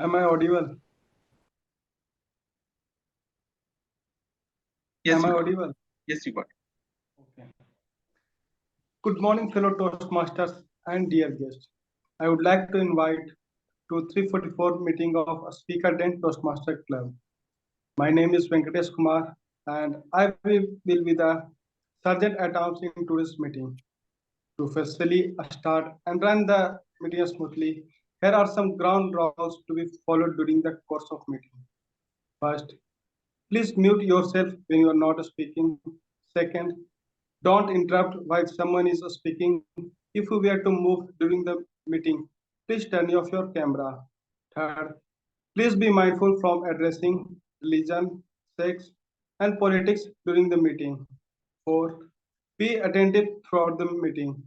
Am I audible? Yes, Am I you got. audible? Yes, you got. Okay. Good morning, fellow Toastmasters and dear guests. I would like to invite to 344 meeting of a Speaker Den Toastmaster Club. My name is Venkatesh Kumar and will be the sergeant at arms in today's meeting. To facility start and run the meeting smoothly, here are some ground rules to be followed during the course of meeting. First, please mute yourself when you are not speaking. Second, don't interrupt while someone is speaking. If you were to move during the meeting, please turn off your camera. Third, please be mindful from addressing religion, sex, and politics during the meeting. Fourth, be attentive throughout the meeting.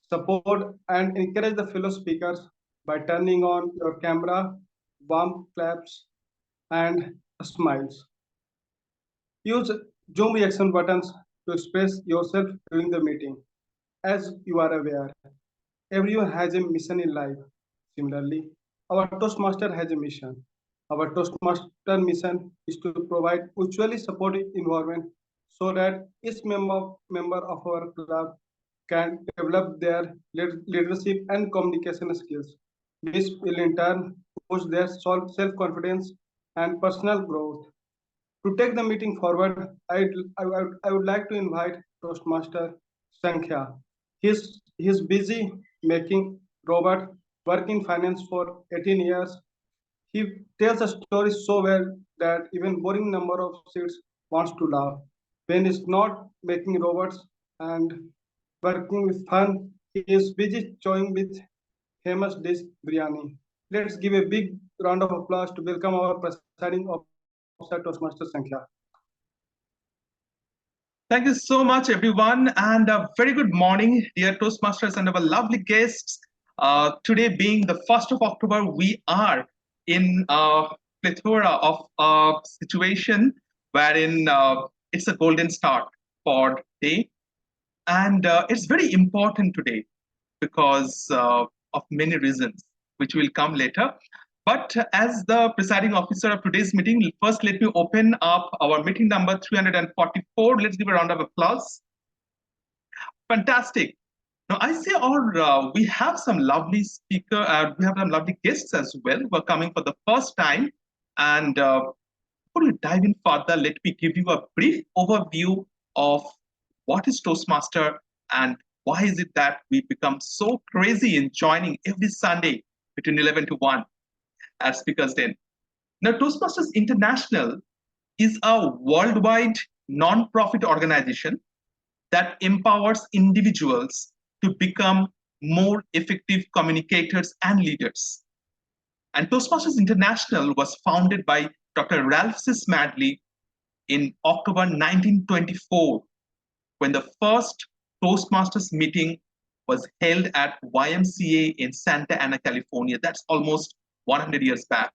Support and encourage the fellow speakers by turning on your camera, warm claps, and smiles. Use Zoom reaction buttons to express yourself during the meeting. As you are aware, everyone has a mission in life. Similarly, our Toastmaster has a mission. Our Toastmaster mission is to provide mutually supportive environment so that each member of our club can develop their leadership and communication skills. This will in turn push their self-confidence and personal growth. To take the meeting forward, I would like to invite Toastmaster Sankhya. He's busy making Robert work in finance for 18 years. He tells a story so well that even boring number of seats wants to laugh. When he's not making robots and working with fun, he is busy chewing with famous dish biryani. Let's give a big round of applause to welcome our presiding officer Toastmaster Sankhya. Thank you so much, everyone, and a very good morning, dear Toastmasters and our lovely guests. Today, being the 1st of October, we are in a plethora of a situation wherein it's a golden start for day, and it's very important today because of many reasons, which will come later. But as the presiding officer of today's meeting, first let me open up our meeting number 344. Let's give a round of applause. Fantastic. Now I see we have some lovely we have some lovely guests as well who are coming for the first time. And before we dive in further, let me give you a brief overview of what is Toastmaster and why is it that we become so crazy in joining every Sunday between 11 to 1 as speakers then. Now, Toastmasters International is a worldwide non-profit organization that empowers individuals to become more effective communicators and leaders. And Toastmasters International was founded by Dr. Ralph C. Smedley in October 1924, when the first Toastmasters meeting was held at YMCA in Santa Ana, California. That's almost 100 years back.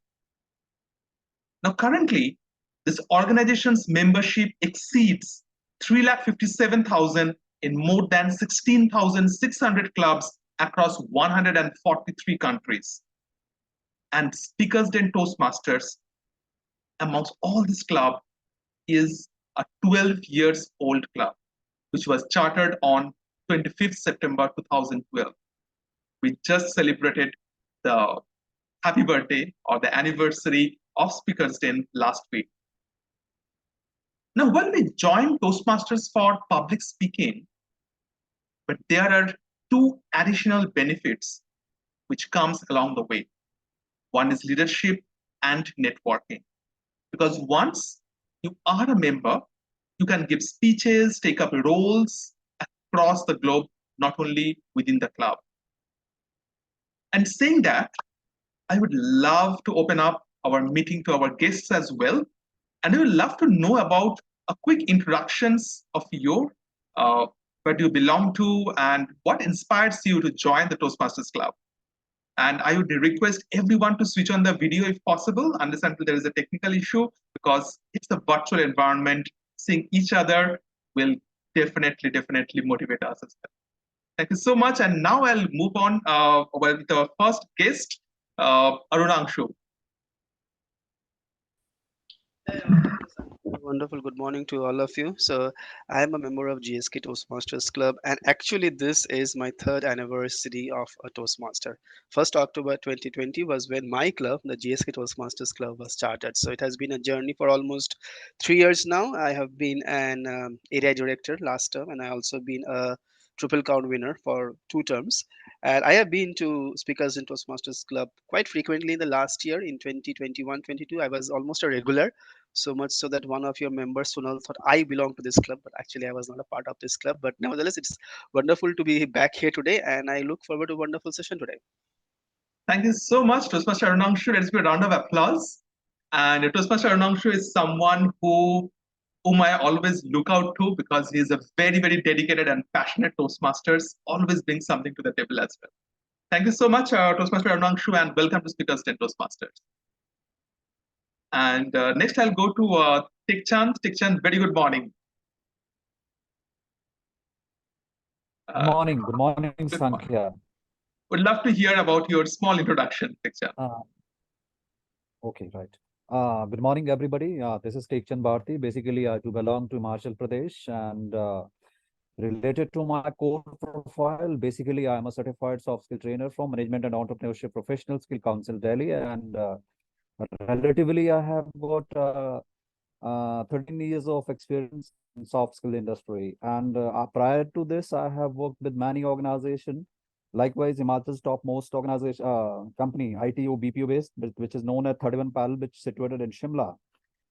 Now, currently, this organization's membership exceeds 357,000 in more than 16,600 clubs across 143 countries. And Speakers Den Toastmasters, amongst all this club, is a 12 years old club, which was chartered on 25th September 2012. We just celebrated the happy birthday or the anniversary of Speakers Den last week. Now, when we join Toastmasters for public speaking, but there are two additional benefits which comes along the way. One is leadership and networking. Because once you are a member, you can give speeches, take up roles across the globe, not only within the club. And saying that, I would love to open up our meeting to our guests as well. And I would love to know about a quick introductions of where do you belong to and what inspires you to join the Toastmasters Club. And I would request everyone to switch on the video if possible, unless until there is a technical issue, because it's a virtual environment. Seeing each other will definitely motivate us as well. Thank you so much. And now I'll move on with our first guest, Arunangshu. Wonderful. Good morning to all of you. So, I am a member of GSK Toastmasters Club, and actually, this is my third anniversary of a Toastmaster. First October 2020 was when my club, the GSK Toastmasters Club, was started. So, it has been a journey for almost 3 years now. I have been an area director last term, and I also been a triple count winner for 2 terms. And I have been to Speakers in Toastmasters Club quite frequently in the last year. In 2021-22, I was almost a regular, so much so that one of your members, Sunal, thought I belong to this club, but actually I was not a part of this club. But nevertheless, it's wonderful to be back here today, and I look forward to a wonderful session today. Thank you so much, Toastmaster Arunangshu. Let's give a round of applause. And Toastmaster Arunangshu is someone whom I always look out to because he is a very, very dedicated and passionate Toastmasters, always brings something to the table as well. Thank you so much, Toastmaster Arunangshu, and welcome to Speakers 10 Toastmasters. And next, I'll go to Tikchand. Tikchand, very good morning. Good morning, Good morning. Sankhya. Would love to hear about your small introduction, Tikchand. Okay, right. Good morning, everybody. This is Tekchan Bharti. Basically, I do belong to Himachal Pradesh, and related to my core profile, basically, I am a certified soft skill trainer from Management and Entrepreneurship Professional Skill Council, Delhi, and relatively, I have got 13 years of experience in soft skill industry. And prior to this, I have worked with many organizations. Likewise, Himachal's topmost organization company, ITO BPO based, which is known as 31 Pal, which is situated in Shimla,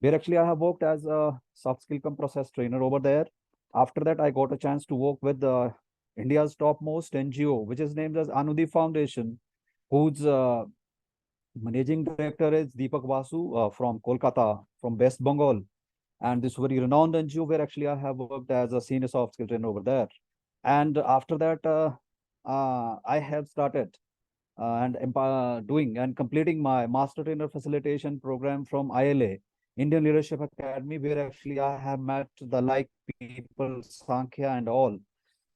where actually I have worked as a soft skill cum process trainer over there. After that, I got a chance to work with India's topmost NGO, which is named as Anudi Foundation, whose managing director is Deepak Vasu from Kolkata, from West Bengal. And this very renowned NGO where actually I have worked as a senior soft skill trainer over there. And after that, I have started doing and completing my master trainer facilitation program from ILA, Indian Leadership Academy, where actually I have met the like people, Sankhya and all.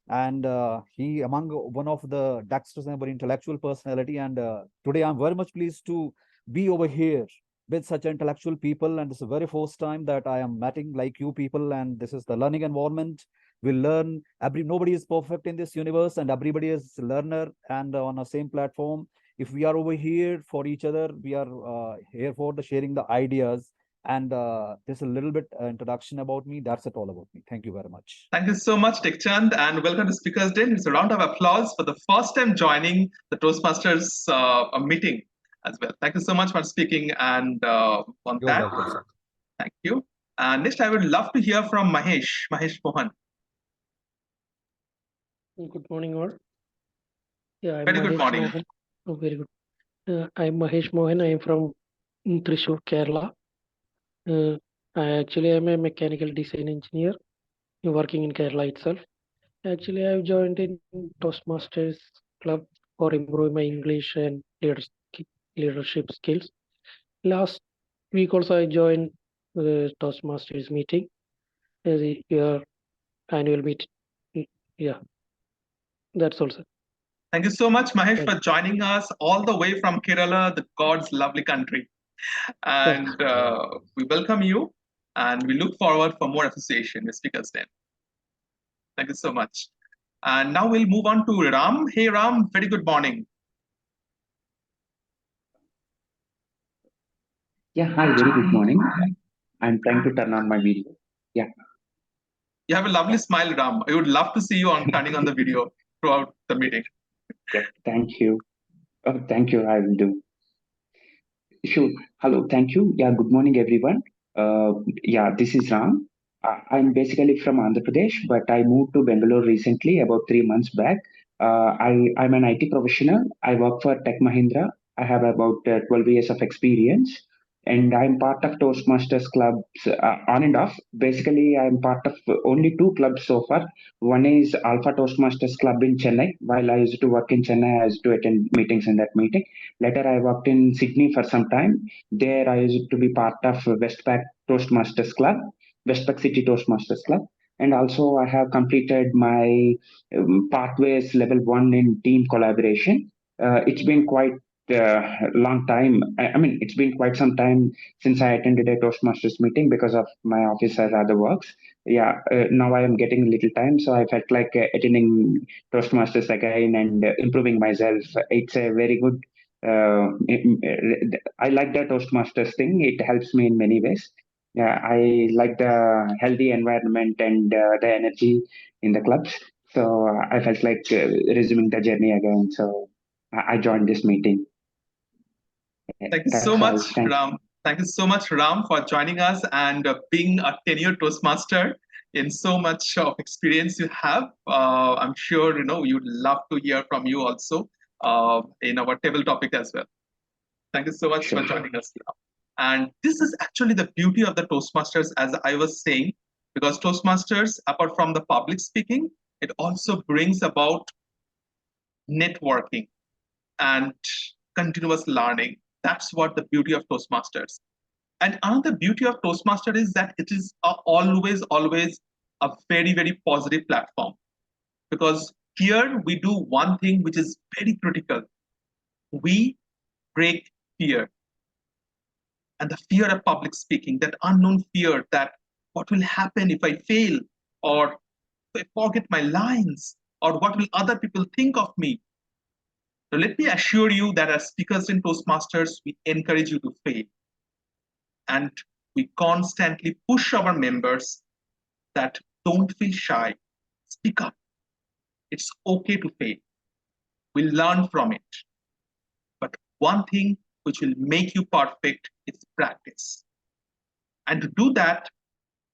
And he among one of the dexterous and very intellectual personality. And today I'm very much pleased to be over here with such intellectual people. And this is the very first time that I am meeting like you people. And this is the learning environment. We learn nobody is perfect in this universe, and everybody is learner and on the same platform. If we are over here for each other, we are here for the sharing the ideas. And this is a little bit introduction about me. That's it all about me. Thank you very much. Thank you so much, Tikchand, and welcome to Speakers Day. It's a round of applause for the first time joining the Toastmasters meeting as well. Thank you so much for speaking and on You're that. welcome, sir. Thank you. And next, I would love to hear from Mahesh Mohan. Good morning, all. Yeah, I'm Very good Mahesh morning. Mohan. Oh, very good. I'm Mahesh Mohan. I am from Thrissur, Kerala. I am a mechanical design engineer working in Kerala itself. Actually, I've joined in Toastmasters Club for improving my English and leadership skills. Last week also I joined the Toastmasters meeting as your annual meeting. Yeah, that's all, sir. Thank you so much, Mahesh, Thank for joining us all the way from Kerala, the God's lovely country. And we welcome you, and we look forward for more association with Speakers Day. Thank you so much. And now we'll move on to Ram. Hey, Ram, very good morning. Yeah, hi, very good morning. I'm trying to turn on my video. Yeah. You have a lovely smile, Ram. I would love to see you on turning on the video throughout the meeting. Yeah, thank you. Oh, thank you. I will do. Sure. Hello. Thank you. Yeah. Good morning, everyone. Yeah, this is Ram. I'm basically from Andhra Pradesh, but I moved to Bangalore recently, about 3 months back. I'm an IT professional. I work for Tech Mahindra. I have about 12 years of experience, and I'm part of Toastmasters clubs on and off. Basically, I'm part of only two clubs so far. One is Alpha Toastmasters Club in Chennai. While I used to work in Chennai, I used to attend meetings in that meeting. Later, I worked in Sydney for some time. There, I used to be part of Westpac Toastmasters Club, Westpac City Toastmasters Club. And also, I have completed my pathways level 1 in team collaboration. It's been quite long time. I mean, it's been quite some time since I attended a Toastmasters meeting because of my office or other works. Yeah, now I am getting a little time, so I felt like attending Toastmasters again and improving myself. It's a very good. I like the Toastmasters thing. It helps me in many ways. Yeah, I like the healthy environment and the energy in the clubs. So I felt like resuming the journey again. So I joined this meeting. Thank you so That's all. much, Ram. Thank you so much, Ram, for joining us and being a tenured Toastmaster in so much of experience you have. I'm sure you'd love to hear from you also in our table topic as well. Thank you so much Sure. for joining us, Ram. And this is actually the beauty of the Toastmasters, as I was saying, because Toastmasters, apart from the public speaking, it also brings about networking and continuous learning. That's what the beauty of Toastmasters. And another beauty of Toastmaster is that it is always, always a very, very positive platform. Because here we do one thing which is very critical. We break fear. And the fear of public speaking, that unknown fear that what will happen if I fail, or if I forget my lines, or what will other people think of me. So let me assure you that as speakers in Toastmasters, we encourage you to fail. And we constantly push our members that don't feel shy, speak up. It's okay to fail. We'll learn from it. But one thing which will make you perfect is practice. And to do that,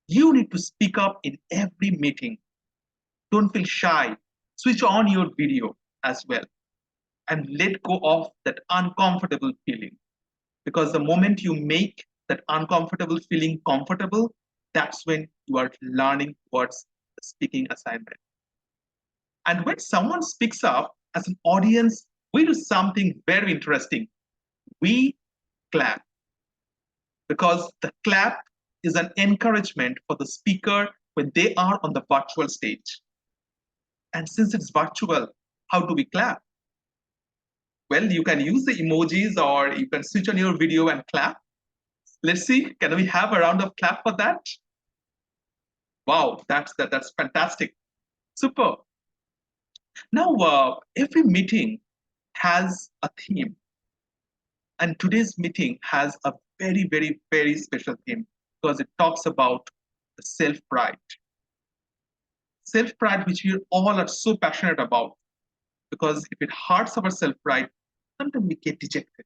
you need to speak up in every meeting. Don't feel shy. Switch on your video as well and let go of that uncomfortable feeling. Because the moment you make that uncomfortable feeling comfortable, that's when you are learning towards the speaking assignment. And when someone speaks up as an audience, we do something very interesting. We clap, because the clap is an encouragement for the speaker when they are on the virtual stage. And since it's virtual, how do we clap? Well, you can use the emojis or you can switch on your video and clap. Let's see, can we have a round of clap for that? Wow, that's fantastic. Super. Now, every meeting has a theme. And today's meeting has a very, very, very special theme because it talks about the self-pride. Self-pride, which we all are so passionate about, because if it hurts our self-pride, sometimes we get dejected.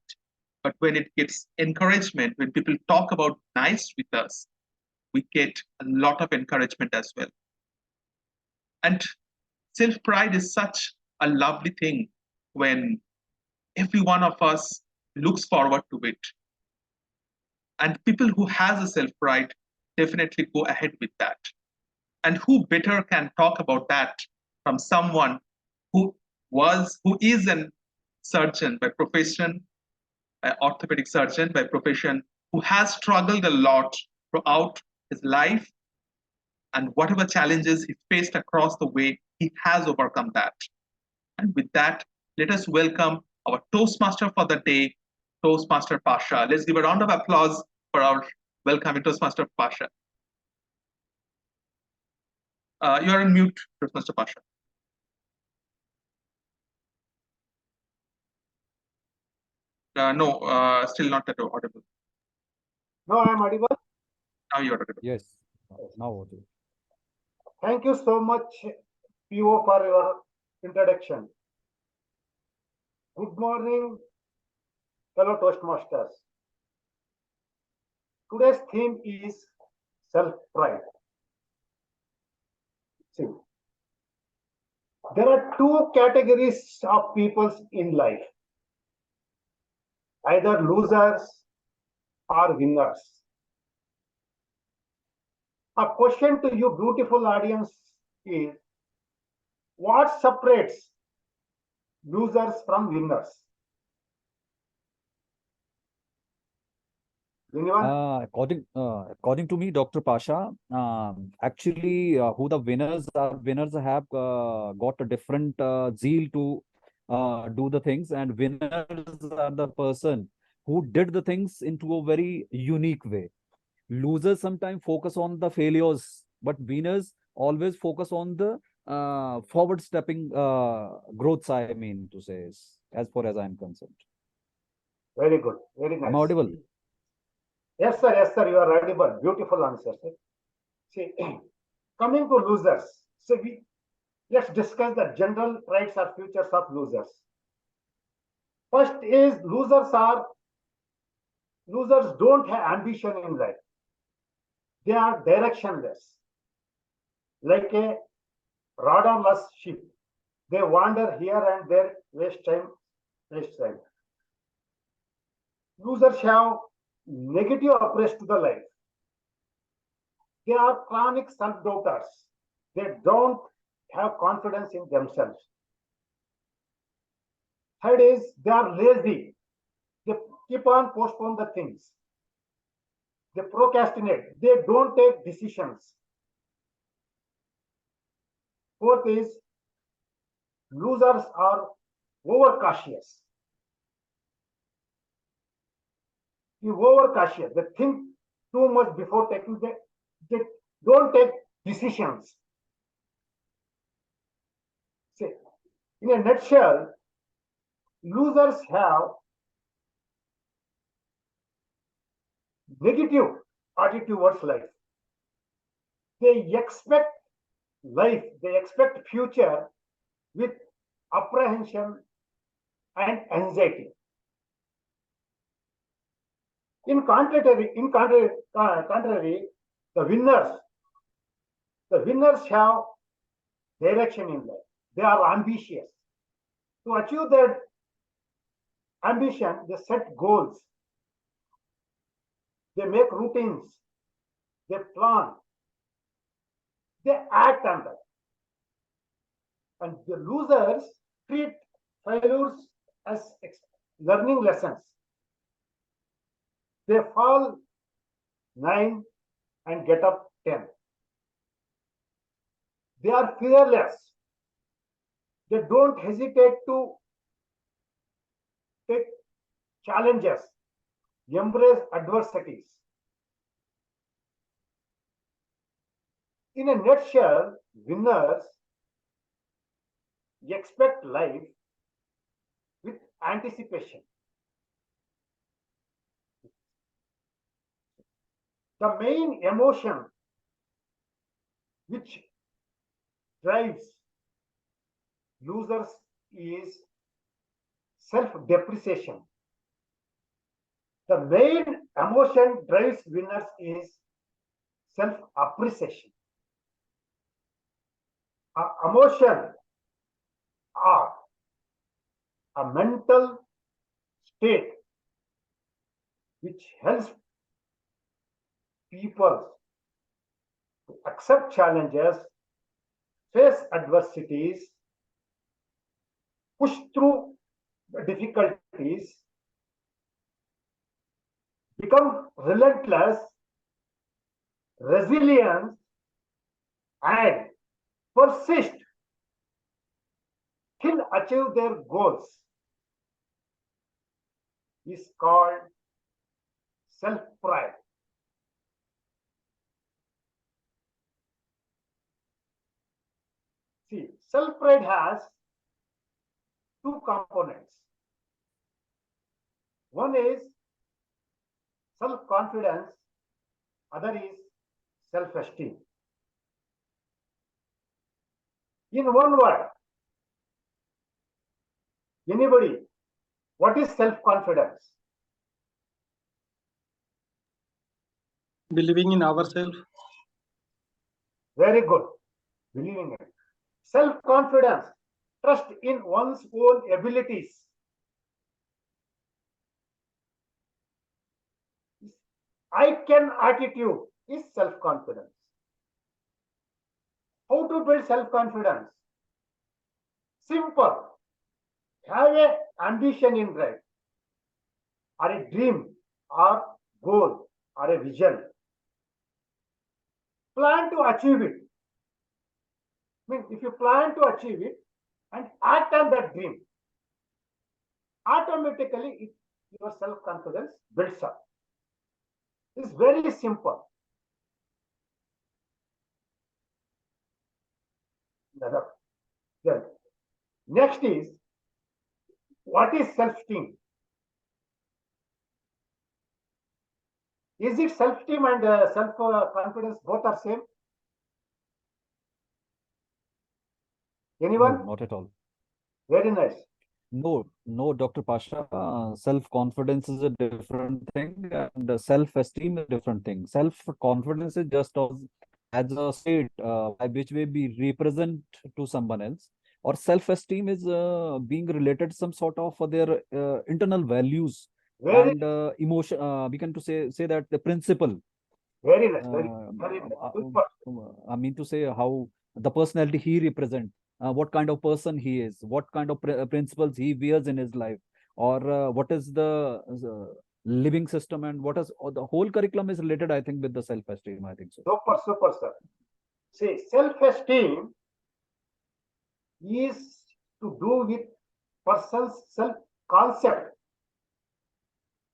But when it gets encouragement, when people talk about nice with us, we get a lot of encouragement as well. And self-pride is such a lovely thing when every one of us looks forward to it. And people who has a self-pride definitely go ahead with that. And who better can talk about that from someone who is a surgeon by profession, an orthopedic surgeon by profession, who has struggled a lot throughout his life, and whatever challenges he faced across the way, he has overcome that. And with that, let us welcome our Toastmaster for the day, Toastmaster Pasha. Let's give a round of applause for our welcoming Toastmaster Pasha. You are on mute, Toastmaster Pasha. No, still not audible. No, I am audible. Now you're audible. Yes, now audible. Thank you so much, PO, for your introduction. Good morning, fellow Toastmasters. Today's theme is self-pride. See, there are two categories of people in life, either losers or winners. A question to you, beautiful audience, is what separates losers from winners? Anyone? According to me, Dr. Pasha, actually, who the winners have got a different zeal to do the things, and winners are the person who did the things into a very unique way. Losers sometimes focus on the failures, but winners always focus on the forward stepping growths, I mean to say, as far as I'm concerned. Very good. Very I'm nice. audible. Yes, sir. Yes, sir. You are audible. Beautiful answer, sir. See, coming to losers. So let's discuss the general traits or features of losers. First is losers don't have ambition in life. They are directionless, like a rudderless ship. They wander here and there, waste time, waste time. Losers have negative approach to the life. They are chronic self-doubters. They don't have confidence in themselves. Third is they are lazy. They keep on postpone the things. They procrastinate. They don't take decisions. Fourth is losers are overcautious. You overcautious. They think too much before taking they don't take decisions. See, in a nutshell, losers have negative attitude towards life. They expect life, they expect future with apprehension and anxiety. Contrary, the winners have direction in life. They are ambitious. To achieve their ambition, they set goals. They make routines. They plan. They act on that. And the losers treat failures as learning lessons. They fall 9 and get up 10. They are fearless. They don't hesitate to take challenges, embrace adversities. In a nutshell, winners expect life with anticipation. The main emotion which drives losers is self-depreciation. The main emotion drives winners is self-appreciation. Emotion are a mental state which helps people to accept challenges, face adversities, push through the difficulties, become relentless, resilient, and persist till achieve their goals is called self-pride. See, self-pride has two components. One is self-confidence, other is self-esteem. In one word, anybody, what is self-confidence? Believing in ourselves. Very good. Believing it. Self-confidence, trust in one's own abilities. I can attitude is self-confidence. How to build self-confidence? Simple. Have a ambition in life, or a dream, or goal, or a vision. Plan to achieve it. I mean, if you plan to achieve it and act on that dream, automatically your self-confidence builds up. It's very simple. Then next is, what is self-esteem? Is it self-esteem and self-confidence both are same? Anyone? No, not at all. Very nice. No, Dr. Pasha. Self-confidence is a different thing, and self-esteem is a different thing. Self-confidence is just as a state by which way we represent to someone else, or self-esteem is being related to some sort of their internal values Very, and emotion. We can to say that the principle. very nice. Very nice. Super. I mean to say how the personality he represents, what kind of person he is, what kind of principles he wears in his life, or what is the living system, and what is the whole curriculum is related, I think, with the self-esteem. I think so. Super, super, sir. See, self-esteem is to do with person's self-concept,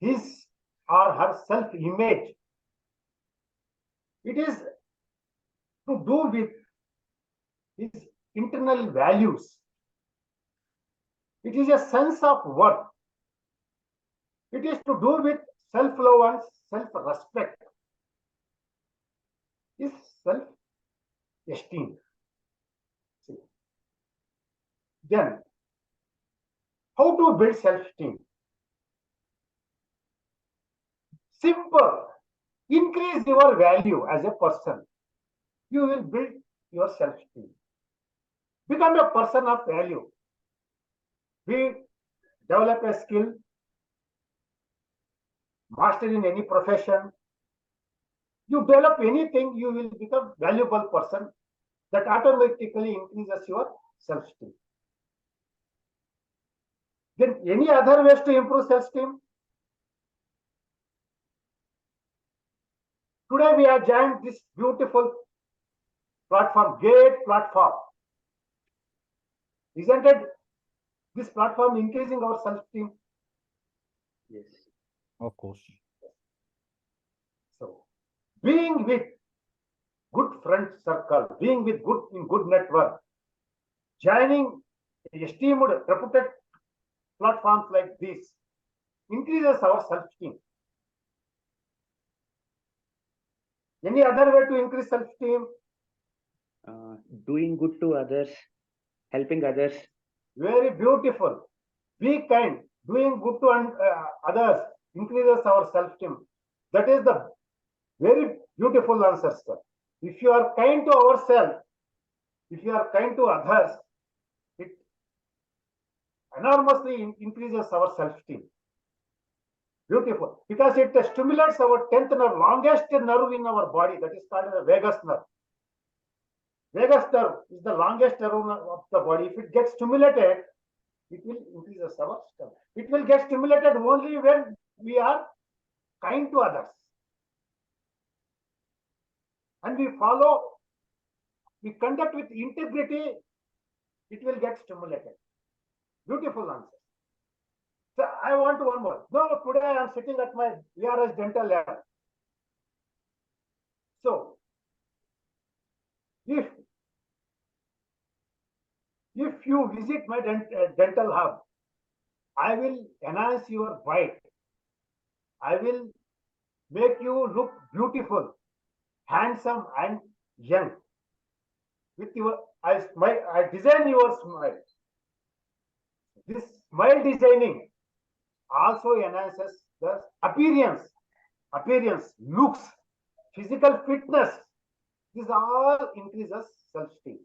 his or her self-image. It is to do with his internal values. It is a sense of worth. It is to do with self-love and self-respect. Is self-esteem. Then, how to build self-esteem? Simple. Increase your value as a person. You will build your self-esteem. Become a person of value. Develop a skill, master in any profession. You develop anything, you will become valuable person. That automatically increases your self-esteem. Then any other ways to improve self-esteem? Today we have joined this beautiful platform, great platform. Isn't it this platform increasing our self-esteem? Yes. Of course. So, being with good friend circle, being with good network, joining esteemed, reputed platforms like this increases our self-esteem. Any other way to increase self-esteem? Doing good to others, helping others. Very beautiful. Be kind. Doing good to others increases our self-esteem. That is the very beautiful answer, sir. If you are kind to ourselves, if you are kind to others, it enormously increases our self-esteem. Beautiful. Because it stimulates our 10th nerve, longest nerve in our body, that is called the vagus nerve. Vagus nerve is the longest nerve of the body. If it gets stimulated, it will increase our self-esteem. It will get stimulated only when we are kind to others. And we conduct with integrity, it will get stimulated. Beautiful answer. So I want one more. No, today I am sitting at my ERS dental lab. So if you visit my dental hub, I will enhance your bite. I will make you look beautiful, handsome, and young. With I design your smile. This smile designing also enhances the appearance, looks, physical fitness. This all increases self-esteem.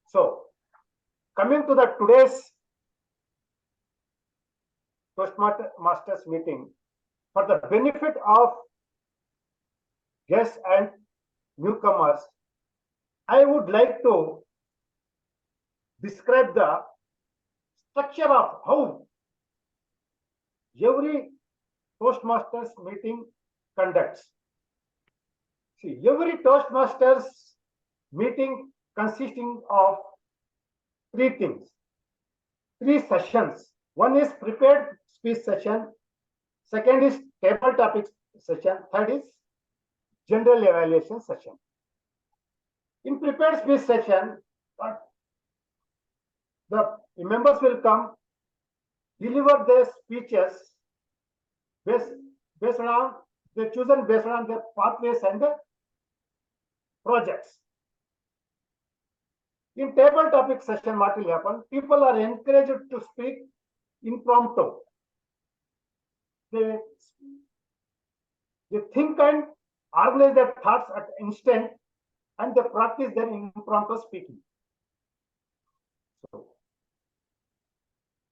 So, coming to the today's Toastmasters meeting, for the benefit of guests and newcomers, I would like to describe the structure of how every Toastmasters meeting conducts. See, every Toastmasters meeting consisting of three things, three sessions. One is prepared speech session, second is table topic session, third is general evaluation session. In prepared speech session, the members will come, deliver their speeches based on they chosen based on their pathways and the projects. In table topic session, what will happen? People are encouraged to speak impromptu. They think and organize their thoughts at instant, and they practice their impromptu speaking. So,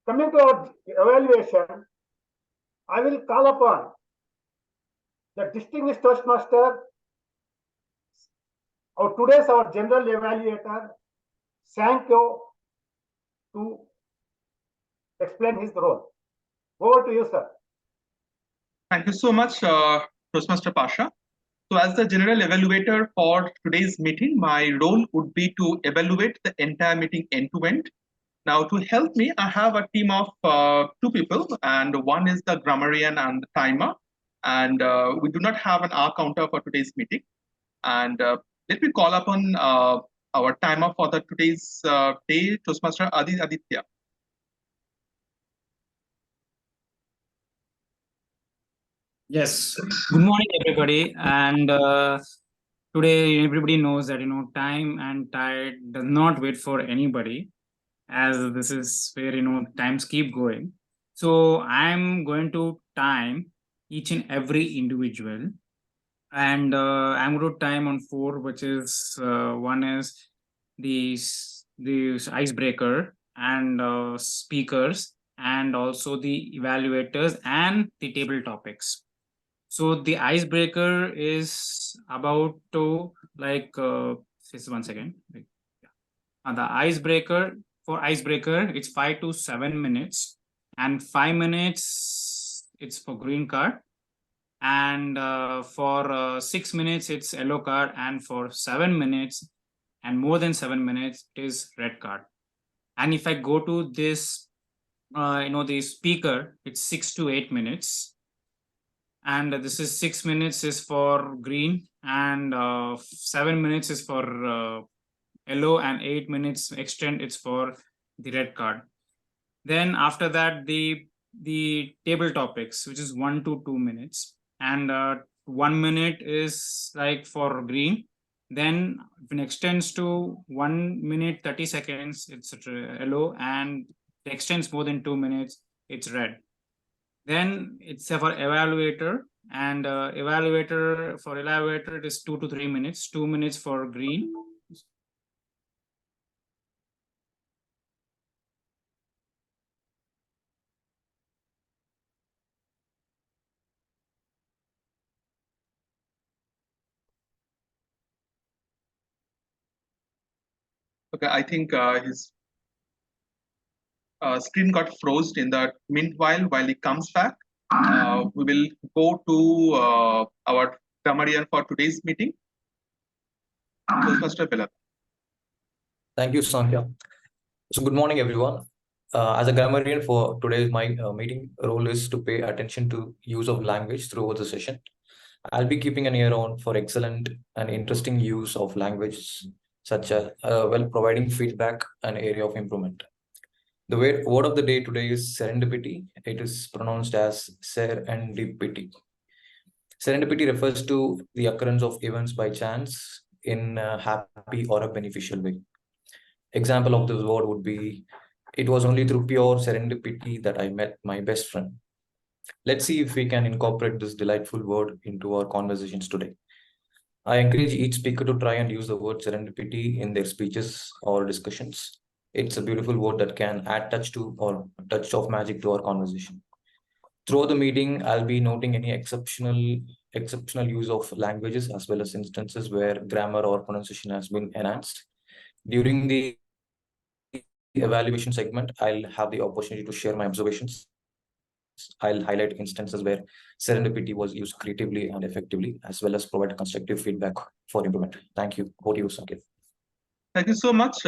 coming to our evaluation, I will call upon the distinguished Toastmaster, our general evaluator, Sanko, to explain his role. Over to you, sir. Thank you so much, Toastmaster Pasha. So as the general evaluator for today's meeting, my role would be to evaluate the entire meeting end to end. Now, to help me, I have a team of two people, and one is the grammarian and the timer. And we do not have an hour counter for today's meeting. And let me call upon our timer for the today's day, Toastmaster Aditya. Yes. Good morning, everybody. And today, everybody knows that time and tide does not wait for anybody, as this is where times keep going. So I'm going to time each and every individual, and I'm going to time on 4, which is one is the icebreaker and speakers, and also the evaluators and the table topics. So the icebreaker is about to just 1 second. The icebreaker it's 5 to 7 minutes, and 5 minutes it's for green card, and for 6 minutes it's yellow card, and for 7 minutes and more than 7 minutes it is red card. And if I go to this, the speaker, it's 6 to 8 minutes. And this is 6 minutes is for green, and 7 minutes is for yellow, and 8 minutes extend it's for the red card. Then after that, the table topics, which is 1 to 2 minutes, and 1 minute is like for green. Then it extends to 1 minute 30 seconds, it's yellow, and it extends more than 2 minutes, it's red. Then it's for evaluator, and evaluator it is 2 to 3 minutes, 2 minutes for green. Okay, I think his screen got frozen in the meanwhile. While he comes back, we will go to our grammarian for today's meeting, Toastmaster Bella. Thank you, Sandhya. So good morning, everyone. As a grammarian for today's meeting, role is to pay attention to use of language throughout the session. I'll be keeping an ear on for excellent and interesting use of language, such as providing feedback and area of improvement. The word of the day today is serendipity. It is pronounced as serendipity. Serendipity refers to the occurrence of events by chance in a happy or a beneficial way. Example of this word would be, it was only through pure serendipity that I met my best friend. Let's see if we can incorporate this delightful word into our conversations today. I encourage each speaker to try and use the word serendipity in their speeches or discussions. It's a beautiful word that can add touch of magic to our conversation. Throughout the meeting, I'll be noting any exceptional use of languages, as well as instances where grammar or pronunciation has been enhanced. During the evaluation segment, I'll have the opportunity to share my observations. I'll highlight instances where serendipity was used creatively and effectively, as well as provide constructive feedback for improvement. Thank you. Over to you, Sanketh. Thank you so much,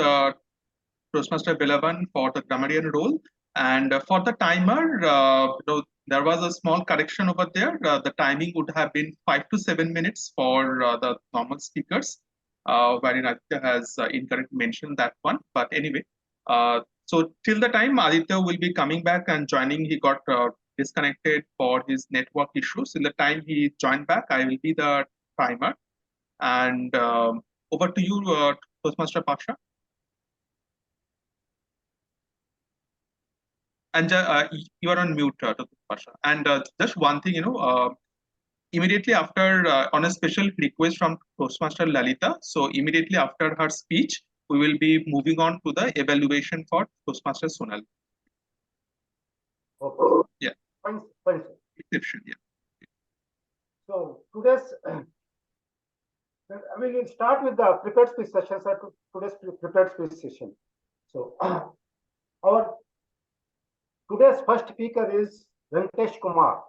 Toastmaster Belavan, for the grammarian role. And for the timer, there was a small correction over there. The timing would have been 5 to 7 minutes for the normal speakers, wherein Aditya has incorrectly mentioned that one. But anyway, so till the time Aditya will be coming back and joining, he got disconnected for his network issues. Till the time he joined back, I will be the timer. And over to you, Toastmaster Pasha. And you are on mute, Pasha. And just one thing, immediately after, on a special request from Toastmaster Lalita, so immediately after her speech, we will be moving on to the evaluation for Toastmaster Sonal. Okay. Yeah. Fine, fine, sir. Exception, yeah. So today's, I will start with the prepared speech session, sir. Today's prepared speech session. So our today's first speaker is Venkatesh Kumar.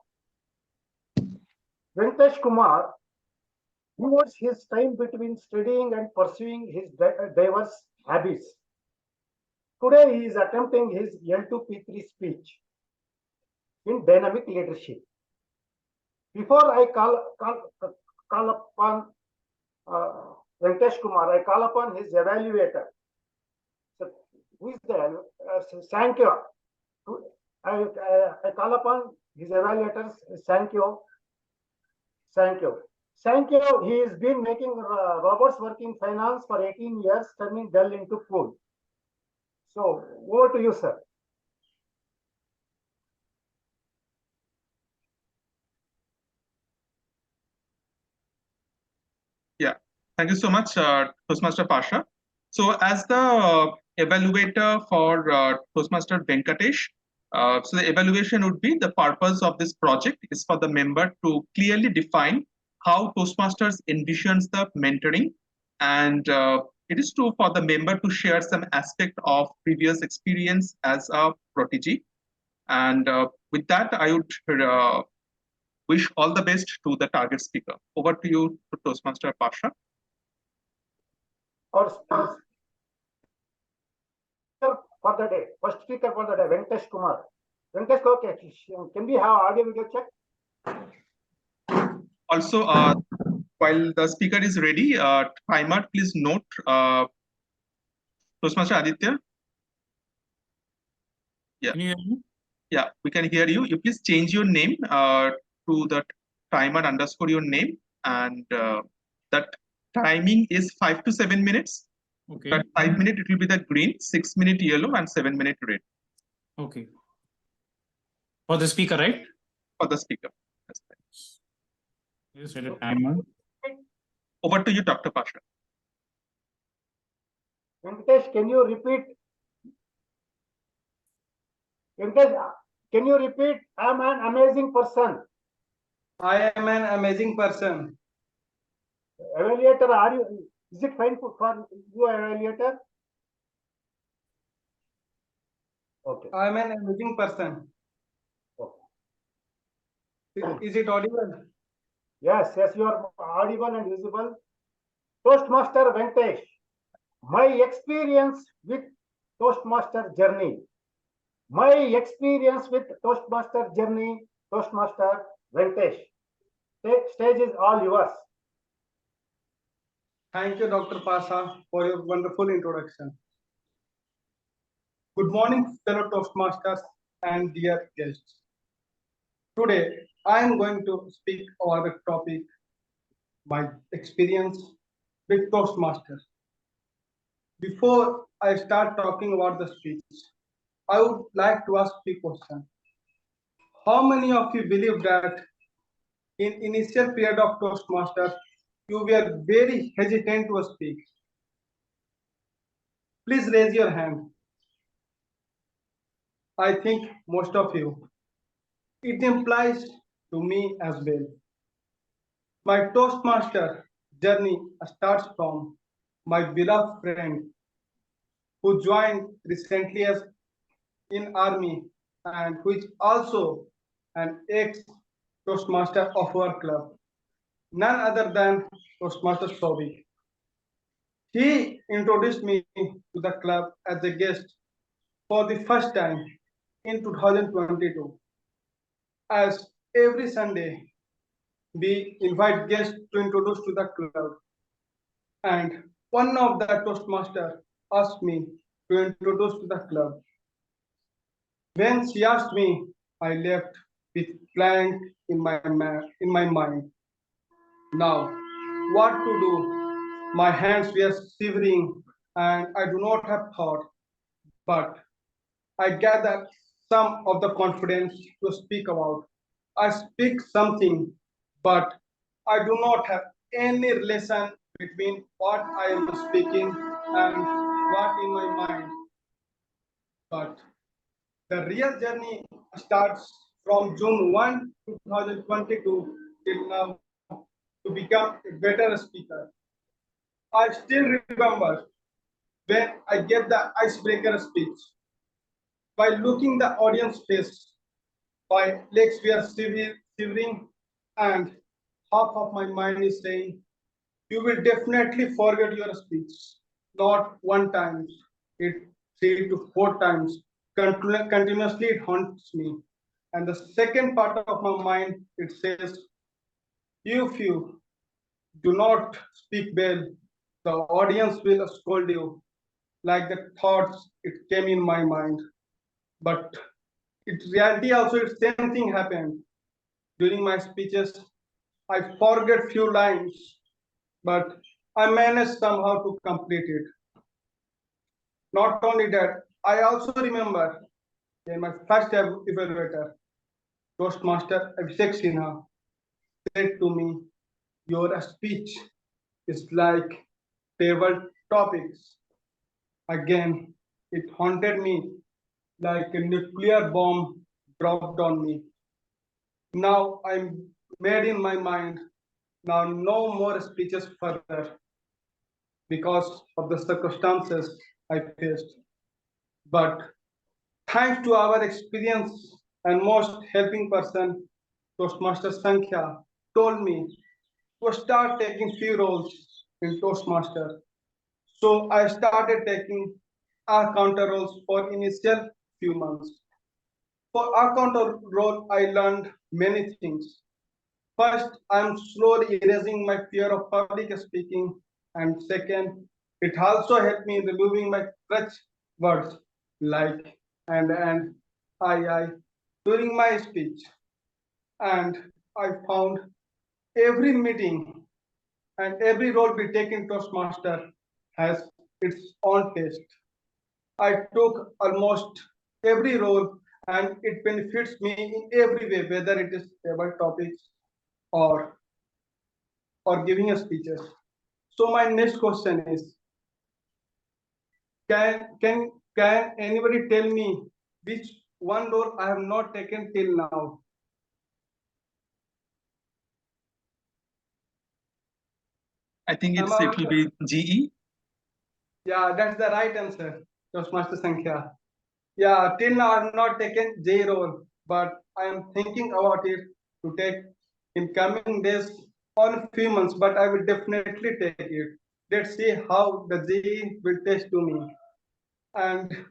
Venkatesh Kumar devotes his time between studying and pursuing his diverse hobbies. Today he is attempting his L2P3 speech in dynamic leadership. Before I call upon Venkatesh Kumar, I call upon his evaluator. So, who is the Sankyo? I call upon his evaluators, Sankyo. Sankyo, he has been making robots working finance for 18 years, turning Dell into food. So, over to you, sir. Yeah, thank you so much, Toastmaster Pasha. So as the evaluator for Toastmaster Venkatesh, so the evaluation would be the purpose of this project is for the member to clearly define how Toastmasters envisions the mentoring, and it is true for the member to share some aspect of previous experience as a protege. And with that, I would wish all the best to the target speaker. Over to you, Toastmaster Pasha. Our speaker for the day, first speaker for the day, Venkatesh Kumar. Venkatesh, okay, can we have audio video check? Also, while the speaker is ready, timer, please note, Toastmaster Aditya. Yeah. Can you hear me? Yeah, we can hear you. You please change your name to the timer underscore your name, and that timing is 5 to 7 minutes. Okay. At 5 minutes, it will be the green, 6 minute yellow, and 7 minute red. Okay. For the speaker, right? For the speaker. That's right. You set a timer. Over to you, Dr. Pasha. Venkatesh, can you repeat? Venkatesh, can you repeat? I'm an amazing person. I am an amazing person. Evaluator, are you? Is it fine for you, evaluator? Okay. I am an amazing person. Okay. Is it audible? Yes, you are audible and visible. Toastmaster Venkatesh, my experience with Toastmaster journey. My experience with Toastmaster journey, Toastmaster Venkatesh. Stage is all yours. Thank you, Dr. Pasha, for your wonderful introduction. Good morning, fellow Toastmasters and dear guests. Today, I am going to speak about the topic, my experience with Toastmasters. Before I start talking about the speech, I would like to ask a question. How many of you believe that in initial period of Toastmasters, you were very hesitant to speak? Please raise your hand. I think most of you. It implies to me as well. My Toastmaster journey starts from my beloved friend who joined recently as in army and who is also an ex-Toastmaster of our club, none other than Toastmaster Sobik. He introduced me to the club as a guest for the first time in 2022. As every Sunday, we invite guests to introduce to the club. And one of the Toastmasters asked me to introduce to the club. When she asked me, I left with blank in my mind. Now, what to do? My hands were shivering, and I do not have thought. But I gathered some of the confidence to speak about. I speak something, but I do not have any relation between what I am speaking and what in my mind. But the real journey starts from June 1, 2022 till now to become a better speaker. I still remember when I gave the icebreaker speech. By looking the audience face, my legs were shivering and half of my mind is saying, you will definitely forget your speech. Not one time, it 3 to 4 times. Continuously it haunts me. And the second part of my mind, it says, if you do not speak well, the audience will scold you. Like the thoughts, it came in my mind. But in reality also, the same thing happened. During my speeches, I forget few lines, but I managed somehow to complete it. Not only that, I also remember in my first evaluator, Toastmaster Abhishek Sinha said to me, your speech is like table topics. Again, it haunted me like a nuclear bomb dropped on me. Now I'm made in my mind, now no more speeches further because of the circumstances I faced. But thanks to our experience and most helping person, Toastmaster Sankhya told me to start taking few roles in Toastmaster. So I started taking our counter roles for initial few months. For our counter role, I learned many things. First, I'm slowly erasing my fear of public speaking. And second, it also helped me in removing my crutch words like and, I during my speech. And I found every meeting and every role we take in Toastmaster has its own taste. I took almost every role and it benefits me in every way, whether it is table topics or giving a speeches. So my next question is, can anybody tell me which one role I have not taken till now? I think Am it will be GE. Yeah, that's the right answer, Toastmaster Sankhya. Yeah, till now I have not taken J role, but I am thinking about it to take in coming days or a few months, but I will definitely take it. Let's see how the J will taste to me. And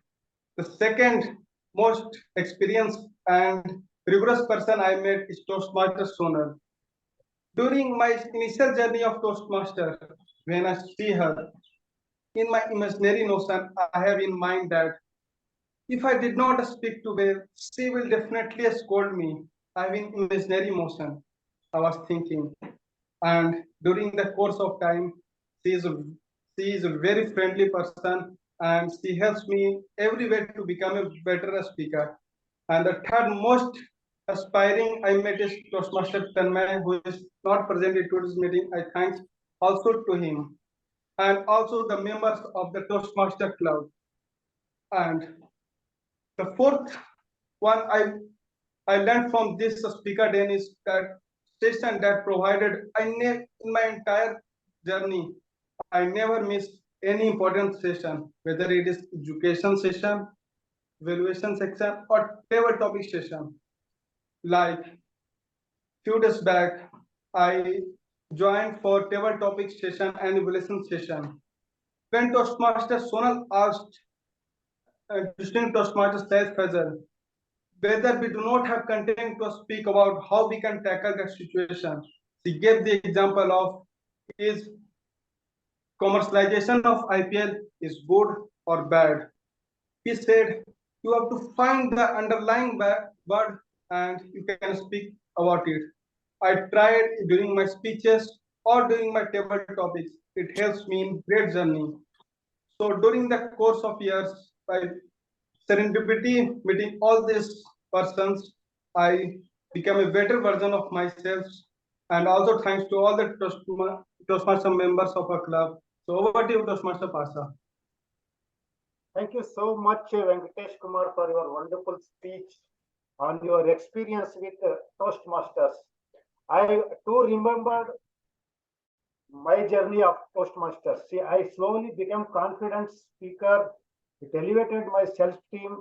the second most experienced and rigorous person I met is Toastmaster Sonal. During my initial journey of Toastmaster, when I see her, in my imaginary notion, I have in mind that if I did not speak to well, she will definitely scold me. I have in imaginary motion, I was thinking. And during the course of time, she is a, she is a very friendly person and she helps me everywhere to become a better speaker. And the third most aspiring I met is Toastmaster Tanmay, who is not present in today's meeting. I thank also to him and also the members of the Toastmaster Club. And the fourth one I learned from this speaker then is that session that provided in my entire journey, I never miss any important session, whether it is education session, evaluation section, or table topic session. Like few days back, I joined for table topic session and evaluation session. When Toastmaster Sonal asked distinct Toastmaster Said Fazal, whether we do not have content to speak about how we can tackle that situation. She gave the example of is commercialization of IPL is good or bad. He said you have to find the underlying word and you can speak about it. I tried during my speeches or during my table topics. It helps me in great journey. So during the course of years, by serendipity, meeting all these persons, I became a better version of myself. And also thanks to all the Toastmaster members of our club. So over to you, Toastmaster Pasha. Thank you so much, Venkatesh Kumar, for your wonderful speech on your experience with Toastmasters. I too remembered my journey of Toastmasters. See, I slowly became confident speaker. It elevated my self-esteem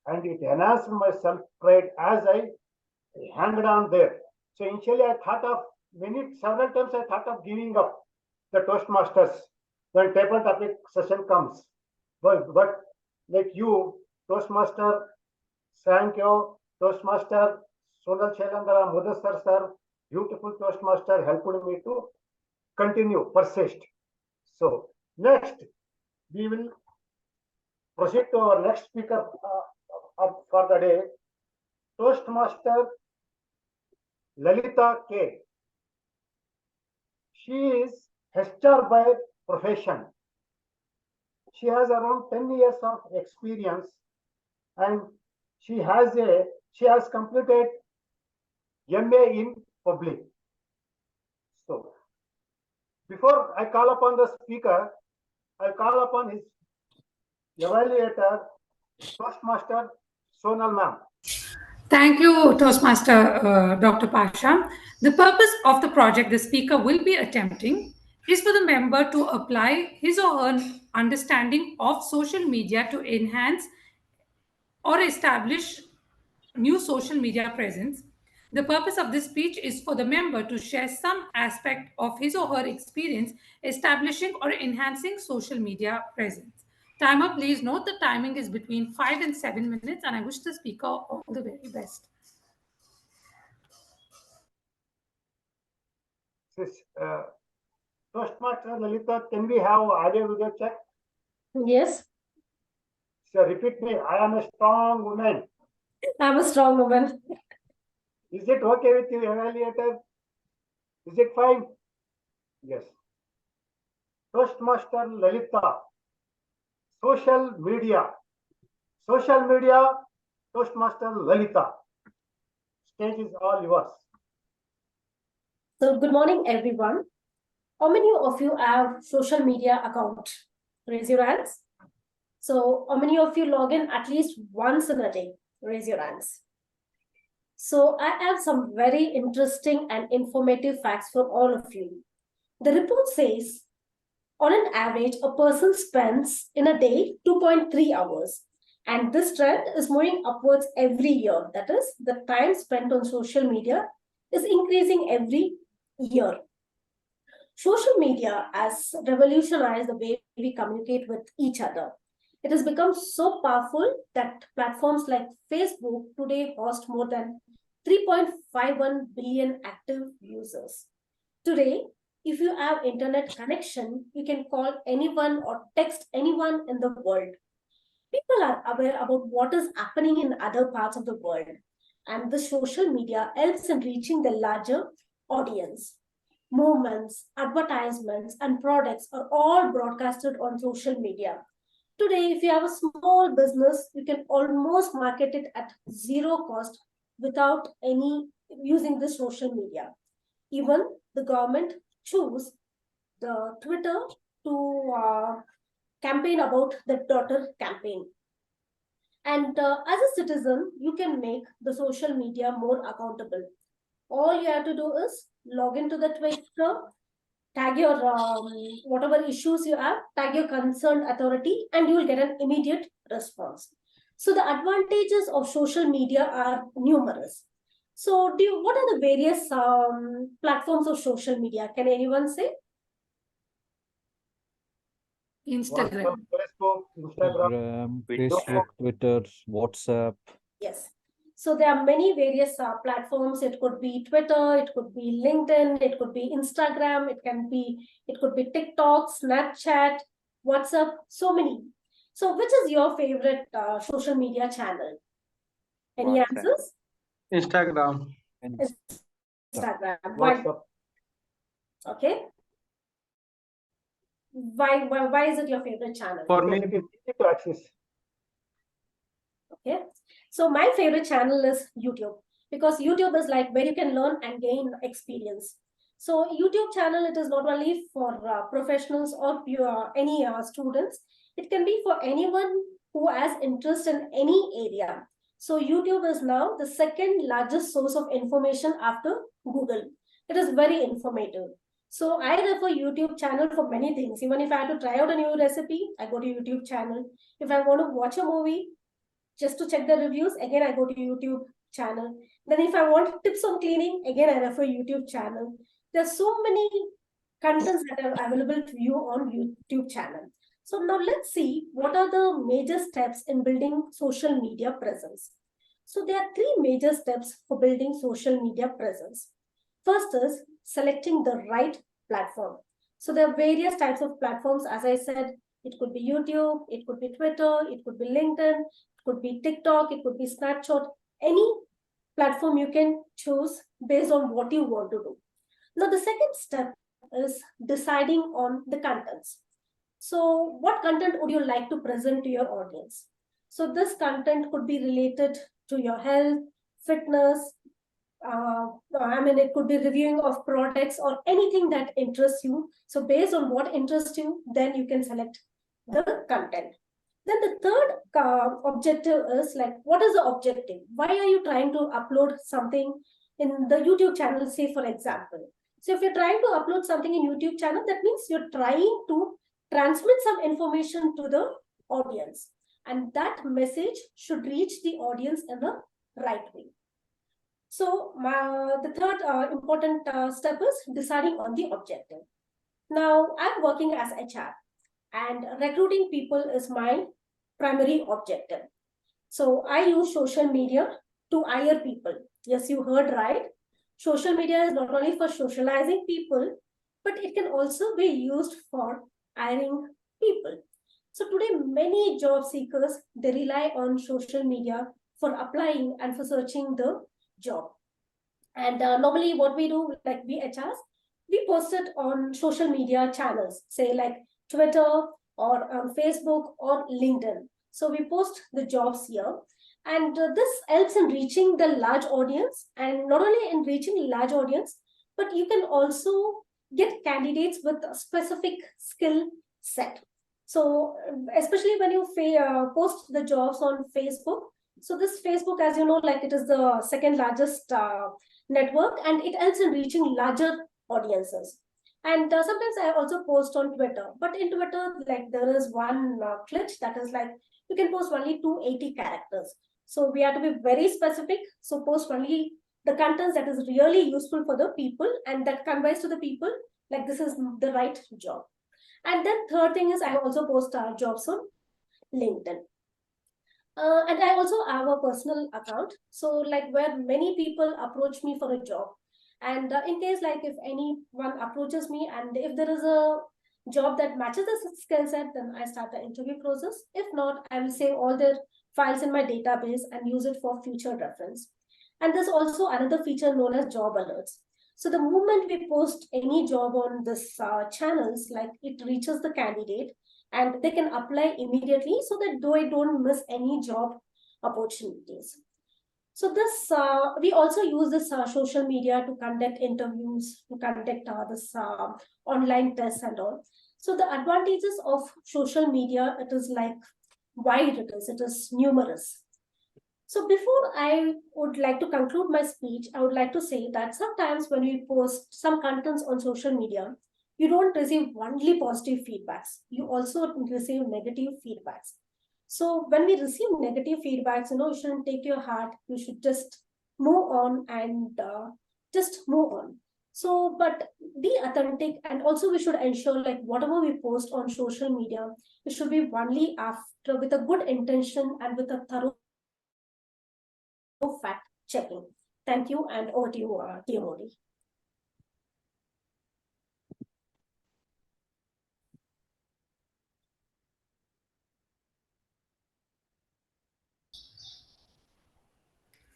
and it enhanced my self-pride as I hanged on there. So initially I thought of several times I thought of giving up the Toastmasters when table topic session comes. But like you, Toastmaster Sankyo, Toastmaster Sonal Shailendra Mudassar sir, beautiful Toastmaster helped me to continue, persist. So next, we will proceed to our next speaker for the day, Toastmaster Lalita K. She is HR by profession. She has around 10 years of experience and she has completed MA in public. So before I call upon the speaker, I call upon his evaluator, Toastmaster Sonal ma'am. Thank you, Toastmaster Dr. Pasha. The purpose of the project the speaker will be attempting is for the member to apply his or her understanding of social media to enhance or establish new social media presence. The purpose of this speech is for the member to share some aspect of his or her experience establishing or enhancing social media presence. Timer, please note the timing is between 5 and 7 minutes, and I wish the speaker all the very best. Toastmaster Lalita, can we have audio video check? Yes. So repeat me. I am a strong woman. I'm a strong woman. Is it okay with you, evaluator? Is it fine? Yes. Toastmaster Lalita. Social media. Social media. Toastmaster Lalita. Stage is all yours. So good morning, everyone. How many of you have social media account? Raise your hands. So how many of you log in at least once in a day? Raise your hands. So I have some very interesting and informative facts for all of you. The report says, on an average, a person spends in a day 2.3 hours. And this trend is moving upwards every year. That is, the time spent on social media is increasing every year. Social media has revolutionized the way we communicate with each other. It has become so powerful that platforms like Facebook today host more than 3.51 billion active users. Today, if you have internet connection, you can call anyone or text anyone in the world. People are aware about what is happening in other parts of the world, and the social media helps in reaching the larger audience. Movements, advertisements, and products are all broadcasted on social media. Today, if you have a small business, you can almost market it at zero cost without any using the social media. Even the government choose the Twitter to campaign about the daughter campaign. And as a citizen, you can make the social media more accountable. All you have to do is log into the Twitter, tag your whatever issues you have, tag your concerned authority, and you will get an immediate response. So the advantages of social media are numerous. So what are the various platforms of social media? Can anyone say? Instagram. Facebook, Instagram, Facebook, Twitter, WhatsApp. Yes. So there are many various platforms. It could be Twitter, it could be LinkedIn, it could be Instagram, it could be TikTok, Snapchat, WhatsApp, so many. So which is your favorite social media channel? Any answers? Instagram. Instagram. WhatsApp. Okay. Why is it your favorite channel? For me, Because it is easy to access. Okay. So my favorite channel is YouTube, because YouTube is like where you can learn and gain experience. So YouTube channel, it is not only for professionals or any students. It can be for anyone who has interest in any area. So YouTube is now the second largest source of information after Google. It is very informative. So I refer YouTube channel for many things. Even if I have to try out a new recipe, I go to YouTube channel. If I want to watch a movie, just to check the reviews, again I go to YouTube channel. Then if I want tips on cleaning, again I refer YouTube channel. There's so many contents that are available to you on YouTube channel. So now let's see what are the major steps in building social media presence. So there are three major steps for building social media presence. First is selecting the right platform. So there are various types of platforms. As I said, it could be YouTube, it could be Twitter, it could be LinkedIn, it could be TikTok, it could be Snapchat, any platform you can choose based on what you want to do. Now, the second step is deciding on the contents. So what content would you like to present to your audience? So this content could be related to your health, fitness, it could be reviewing of products or anything that interests you. So based on what interests you, then you can select the content. Then the third objective is like, what is the objective? Why are you trying to upload something in the YouTube channel, say for example? So if you're trying to upload something in YouTube channel, that means you're trying to transmit some information to the audience. And that message should reach the audience in the right way. So the third important step is deciding on the objective. Now, I'm working as HR, and recruiting people is my primary objective. So I use social media to hire people. Yes, you heard right. Social media is not only for socializing people, but it can also be used for hiring people. So today, many job seekers, they rely on social media for applying and for searching the job. And normally what we do, like we HRs, we post it on social media channels, say like Twitter or Facebook or LinkedIn. So we post the jobs here. And this helps in reaching the large audience, and not only in reaching large audience, but you can also get candidates with a specific skill set. So especially when you post the jobs on Facebook. So this Facebook, as you know, like it is the second largest network, and it helps in reaching larger audiences. And sometimes I also post on Twitter, but in Twitter, like there is one glitch that is like you can post only 280 characters. So we have to be very specific. So post only the contents that is really useful for the people and that conveys to the people like this is the right job. And then third thing is I also post jobs on LinkedIn. And I also have a personal account. So like where many people approach me for a job. And in case like if anyone approaches me and if there is a job that matches the skill set, then I start the interview process. If not, I will save all their files in my database and use it for future reference. And there's also another feature known as job alerts. So the moment we post any job on this channels, like it reaches the candidate and they can apply immediately so that they don't miss any job opportunities. So this we also use this social media to conduct interviews, to conduct this online tests and all. So the advantages of social media, it is like wide, it is numerous. So before I would like to conclude my speech, I would like to say that sometimes when we post some contents on social media, you don't receive only positive feedbacks. You also receive negative feedbacks. So when we receive negative feedbacks, you shouldn't take your heart. You should just move on and just move on. So, but be authentic, and also we should ensure like whatever we post on social media, it should be only after with a good intention and with a thorough fact checking. Thank you, and over to you, TMOD.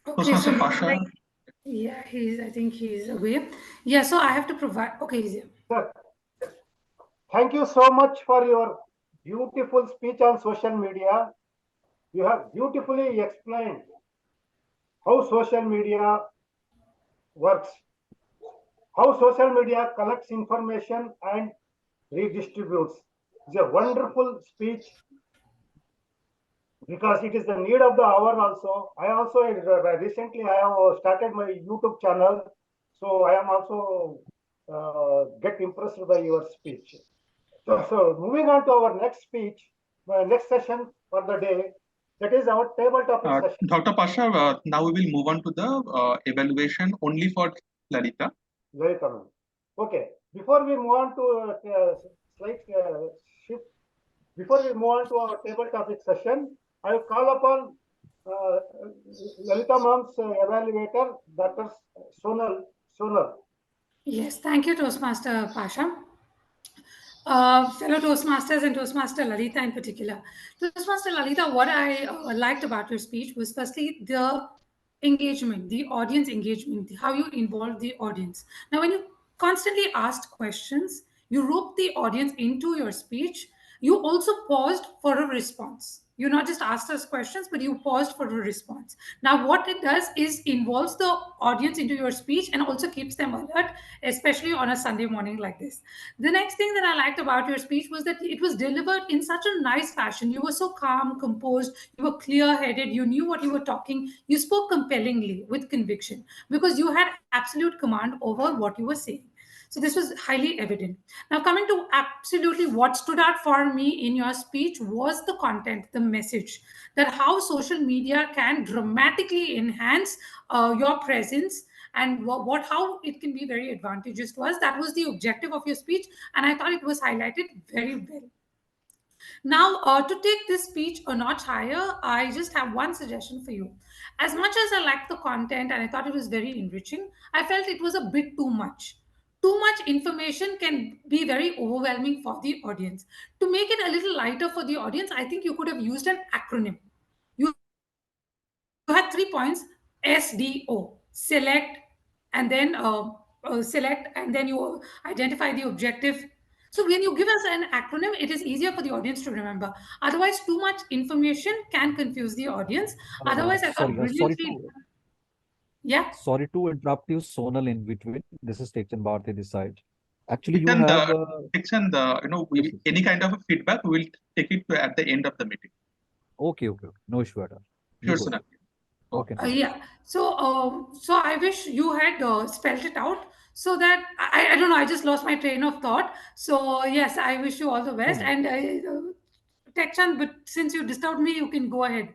Okay, so Pasha. yeah, I think he's away. Yeah, so I have to provide. Okay, he's here. Sir, thank you so much for your beautiful speech on social media. You have beautifully explained how social media works, how social media collects information and redistributes. It's a wonderful speech because it is the need of the hour also. I also recently I have started my YouTube channel, so I am also get impressed by your speech. So moving on to our next speech, next session for the day, that is our table topic session. Dr. Pasha, now we will move on to the evaluation only for Lalita. Very common. Okay, before we move on to slight shift, before we move on to our table topic session, I will call upon Lalita Ma'am's evaluator, Dr. Sonal. Yes, thank you, Toastmaster Pasha. Fellow Toastmasters and Toastmaster Lalita in particular. Toastmaster Lalita, what I liked about your speech was firstly the engagement, the audience engagement, how you involved the audience. Now, when you constantly asked questions, you roped the audience into your speech. You also paused for a response. You not just asked us questions, but you paused for a response. Now, what it does is involves the audience into your speech and also keeps them alert, especially on a Sunday morning like this. The next thing that I liked about your speech was that it was delivered in such a nice fashion. You were so calm, composed, you were clear headed, you knew what you were talking, you spoke compellingly with conviction because you had absolute command over what you were saying. So this was highly evident. Now, coming to absolutely what stood out for me in your speech was the content, the message, that how social media can dramatically enhance your presence and how it can be very advantageous to us. That was the objective of your speech, and I thought it was highlighted very well. Now, to take this speech a notch higher, I just have one suggestion for you. As much as I liked the content and I thought it was very enriching, I felt it was a bit too much. Too much information can be very overwhelming for the audience. To make it a little lighter for the audience, I think you could have used an acronym. You had 3 points: SDO, select, and then you identify the objective. So when you give us an acronym, it is easier for the audience to remember. Otherwise, too much information can confuse the audience. Otherwise, I thought brilliantly. Yeah. Sorry to interrupt you, Sonal, in between. This is Tekchan Bharti this side. Actually, you And have any kind of a feedback, we will take it at the end of the meeting. okay. No issue at all. Sure, Sonal. Okay. Yeah. So I wish you had spelled it out so that I don't know. I just lost my train of thought. So yes, I wish you all the best. No. And Tekchan, but since you disturbed me, you can go ahead.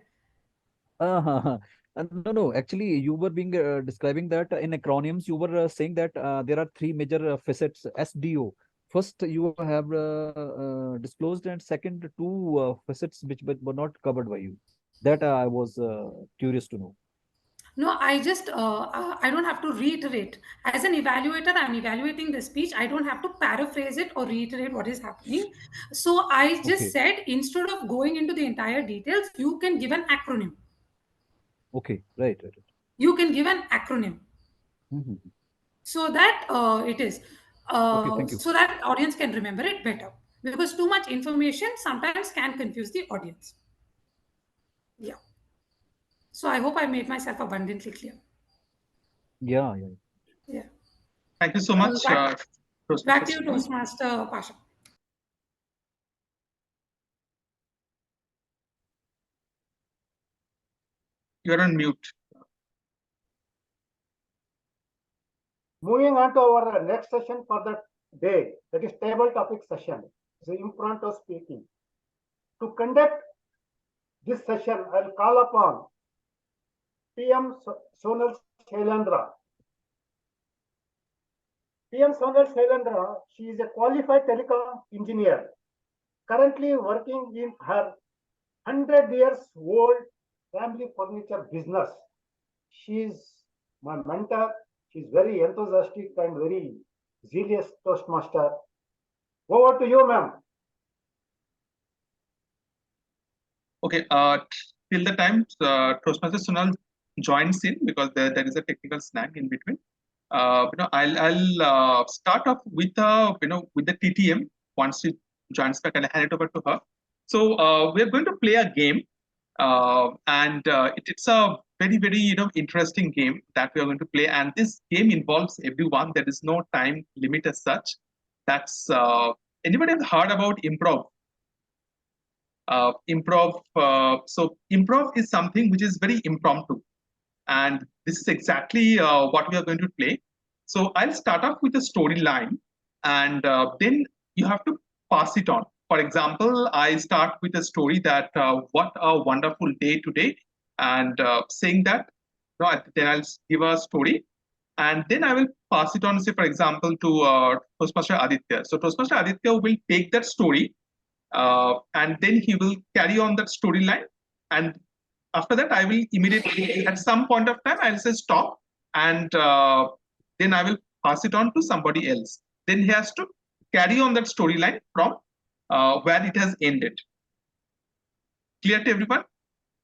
No. Actually, you were being describing that in acronyms. You were saying that there are three major facets. SDO. First, you have disclosed, and second, two facets which were not covered by you. That I was curious to know. No, I don't have to reiterate. As an evaluator, I'm evaluating the speech. I don't have to paraphrase it or reiterate what is happening. So I just Okay. said, instead of going into the entire details, you can give an acronym. Okay. Right. You can give an acronym. Mm-hmm. So that it is Okay. Thank you. so that audience can remember it better, because too much information sometimes can confuse the audience. Yeah. So I hope I made myself abundantly clear. Yeah. Yeah. Thank you so much. Back to you, Toastmaster Pasha. You're on mute. Moving on to our next session for the day, that is table topic session, the impromptu speaking. To conduct this session, I'll call upon PM Sonal Shailendra. PM Sonal Shailendra, she is a qualified telecom engineer, currently working in her 100 years old family furniture business. She is my mentor. She's very enthusiastic and very zealous Toastmaster. Over to you, ma'am. Okay, till the time Toastmaster Sunal joins in, because there is a technical snag in between. I'll start off with with the TTM. Once she joins back, I'll hand it over to her. So we're going to play a game, and it's a very interesting game that we are going to play. And this game involves everyone. There is no time limit as such. That's anybody have heard about improv? So improv is something which is very impromptu, and this is exactly what we are going to play. So I'll start off with a storyline, and then you have to pass it on. For example, I start with a story that what a wonderful day today, and saying that, then I'll give a story, and then I will pass it on. Say, for example, to Toastmaster Aditya. So Toastmaster Aditya will take that story, and then he will carry on that storyline, and after that I will immediately at some point of time I'll say stop, and then I will pass it on to somebody else. Then he has to carry on that storyline from where it has ended. Clear to everyone?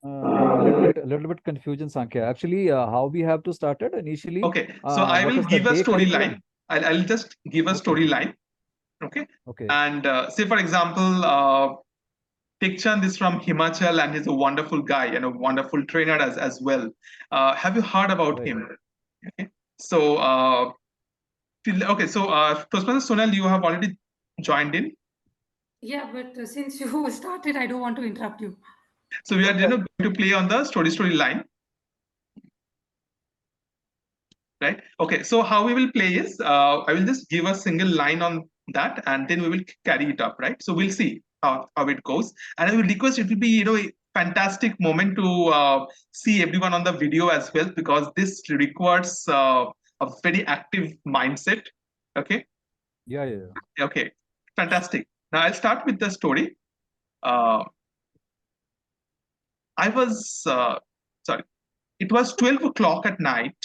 A little bit confusion, Sankhya. Actually, how we have to start it initially? Okay, so I will give a storyline. I'll just give a storyline. Okay. Okay. And say, for example, Tikchand is from Himachal and he's a wonderful guy and a wonderful trainer as well. Have you heard about him? Okay. So, Toastmaster Sonal, you have already joined in. Yeah, but since you started, I don't want to interrupt you. So we are going to play on the story line. Right. Okay. So how we will play is I will just give a single line on that, and then we will carry it up. Right. So we'll see how it goes. And I will request it will be a fantastic moment to see everyone on the video as well, because this requires a very active mindset. Okay. Yeah. Okay. Fantastic. Now I'll start with the story. It was 12 o'clock at night.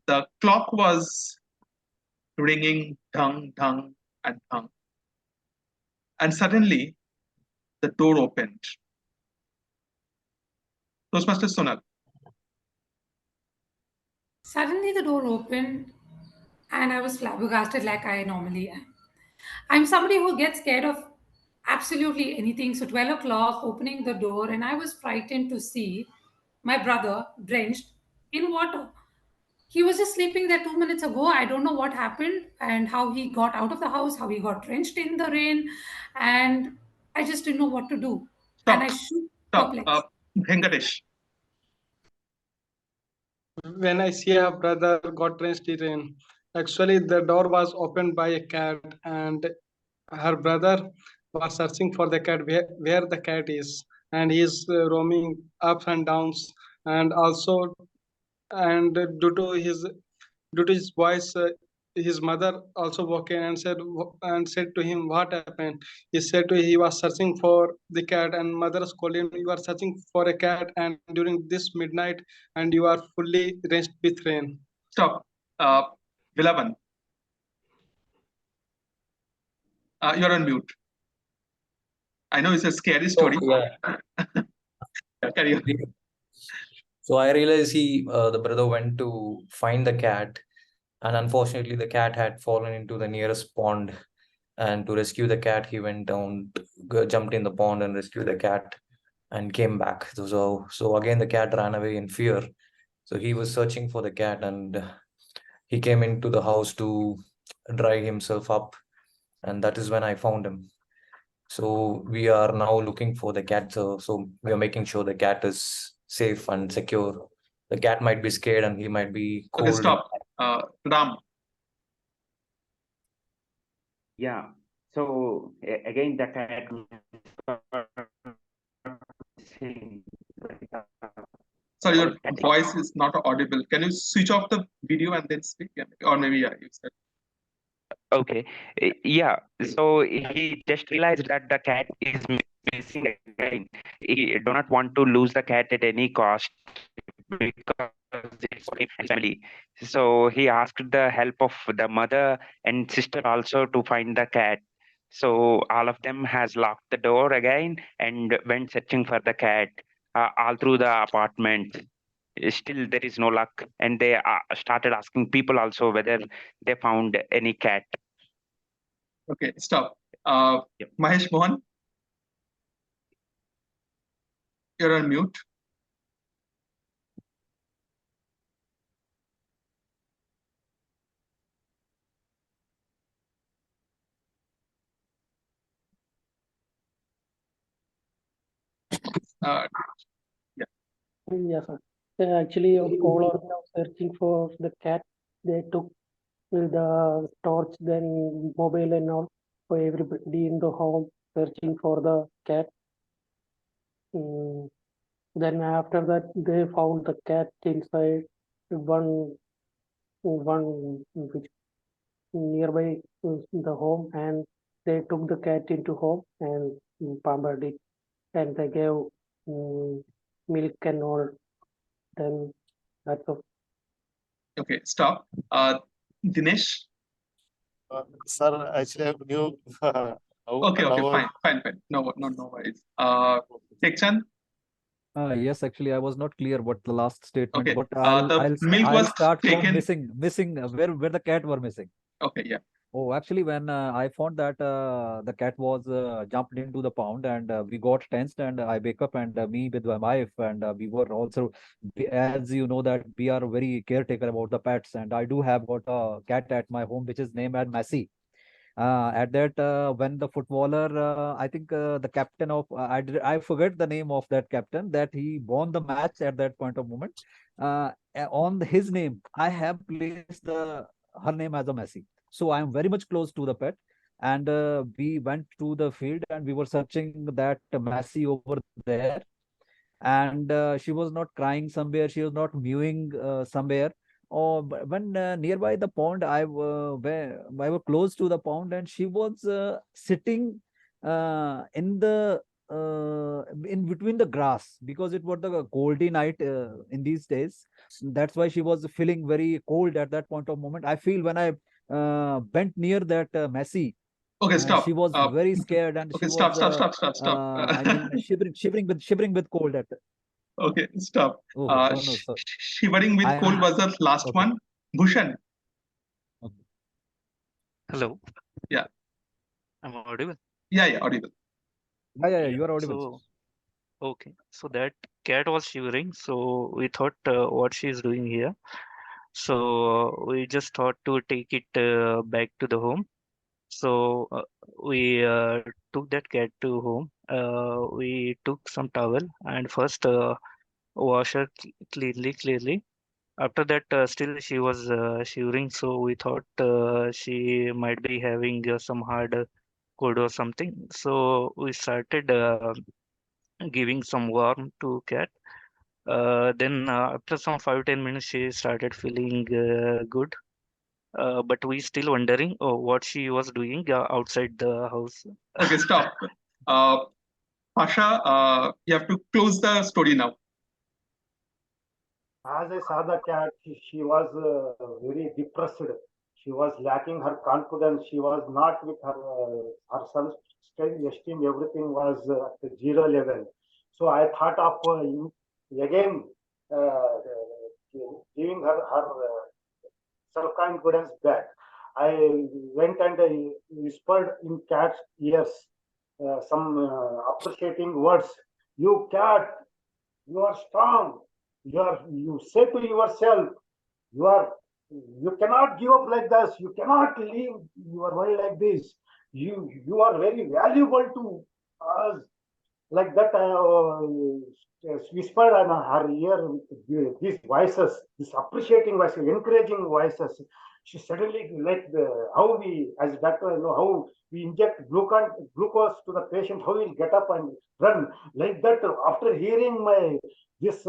The clock was ringing, dung, dung, and dung. And suddenly, the door opened. Toastmaster Sonal. Suddenly, the door opened, and I was flabbergasted like I normally am. I'm somebody who gets scared of absolutely anything. So 12 o'clock, opening the door, and I was frightened to see my brother drenched in water. He was just sleeping there 2 minutes ago. I don't know what happened and how he got out of the house, how he got drenched in the rain, and I just didn't know what to do. Stop. And I shook Stop. perplexed. Venkatesh. When I see a brother got drenched in rain, actually the door was opened by a cat, and her brother was searching for the cat, where the cat is, and he is roaming up and downs, and also, and due to his voice, his mother also woke in and said to him what happened. He said he was searching for the cat, and mother scolded him, you are searching for a cat and during this midnight, and you are fully drenched with rain. Stop. Vilavan. You're on mute. I know it's a scary story. Carry on. So I realized the brother went to find the cat, and unfortunately the cat had fallen into the nearest pond. And to rescue the cat, he went down, jumped in the pond and rescued the cat, and came back. So again the cat ran away in fear. So he was searching for the cat, and he came into the house to dry himself up, and that is when I found him. So we are now looking for the cat. So we are making sure the cat is safe and secure. The cat might be scared and he might be cold. Okay, stop. Ram. Yeah. So again, the cat. Sorry, your voice is not audible. Can you switch off the video and then speak? Or maybe you said. Okay. Yeah. So he just realized that the cat is missing again. He do not want to lose the cat at any cost. because it's family. So he asked the help of the mother and sister also to find the cat. So all of them has locked the door again and went searching for the cat all through the apartment. Still, there is no luck, and they started asking people also whether they found any cat. Okay, stop. Yep. Mahesh Mohan, you're on mute. Yes, sir. Actually, all are now searching for the cat. They took the torch, then mobile and all, for everybody in the home searching for the cat. Then after that, they found the cat inside one which nearby the home, and they took the cat into home and pampered it, and they gave milk and all. Then that's all. Okay, stop. Dinesh. Sir, actually, I knew. Okay, fine. No worries. Tekchan. Yes, actually, I was not clear what the last statement, Okay. but The milk I'll was start taken. from missing where the cat were missing. Okay, yeah. Oh, actually, when I found that the cat was jumped into the pond, and we got tensed, and I wake up, and me with my wife, and we were also, as you know, that we are very caretaker about the pets, and I do have got a cat at my home, which is named as Messi. At that, when the footballer, I think the captain of, I forget the name of that captain, that he won the match at that point of moment. On his name, I have placed her name as a Messi. So I am very much close to the pet. And we went to the field and we were searching that Messi over there. And she was not crying somewhere, she was not mewing somewhere. When nearby the pond, I was close to the pond, and she was sitting in between the grass, because it was the coldy night in these days. That's why she was feeling very cold at that point of moment. I feel when I bent near that Messi, Okay, stop. she was very scared, and Okay, she stop. was I mean shivering with cold at. Okay, stop. Oh, oh no, sorry. Shivering with I cold was the last okay. one. Bhushan. Okay. Hello, Yeah. I'm audible. Yeah, audible. Yeah, you are audible. So, okay, so that cat was shivering, so we thought what she is doing here. So we just thought to take it back to the home. So we took that cat to home. We took some towel and first wash her clearly. After that, still she was shivering, so we thought she might be having some hard cold or something. So we started giving some warm to cat. Then after some 5-10 minutes, she started feeling good. But we still wondering what she was doing outside the house. Okay, stop. Pasha, you have to close the story now. As I saw the cat, she was very depressed. She was lacking her confidence. She was not with her self-esteem. Everything was at the zero level. So I thought of again uh, giving her self-confidence back. I went and whispered in cat's ears some appreciating words. You cat, you are strong. You say to yourself, you are you cannot give up like this. You cannot leave your world like this. You are very valuable to us. Like that, whispered on her ear with these voices, these appreciating voices, encouraging voices. She suddenly, like how we, as doctor, how we inject glucose to the patient, how he'll get up and run. Like that, after hearing my this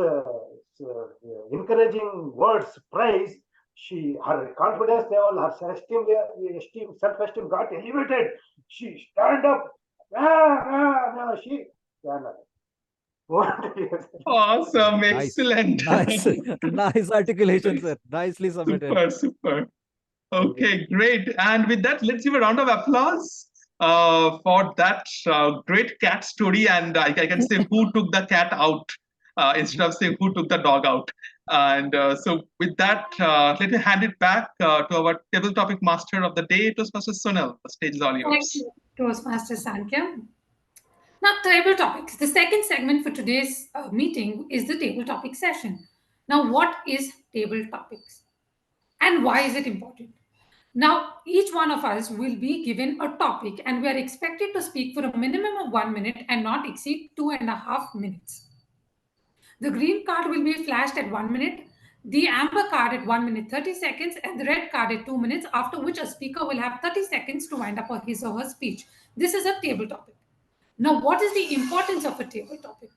encouraging words, praise, her confidence level, her self-esteem got elevated. She stand up. She stand up. What do you think? Awesome, Nice, excellent. nice, nice articulation, sir. Nicely submitted. Super, super. Thank you. Okay, great. And with that, let's give a round of applause for that great cat story. And I can say who took the cat out instead of saying who took the dog out. And so, with that, let me hand it back to our table topic master of the day. It was Mr. Sunil. The stage is all Thank yours. you, Toastmaster Sankhya. Now, table topics. The second segment for today's meeting is the table topic session. Now, what is table topics and why is it important? Now, each one of us will be given a topic and we are expected to speak for a minimum of 1 minute and not exceed 2.5 minutes. The green card will be flashed at 1 minute, the amber card at 1 minute 30 seconds, and the red card at 2 minutes, after which a speaker will have 30 seconds to wind up his or her speech. This is a table topic. Now, what is the importance of a table topic?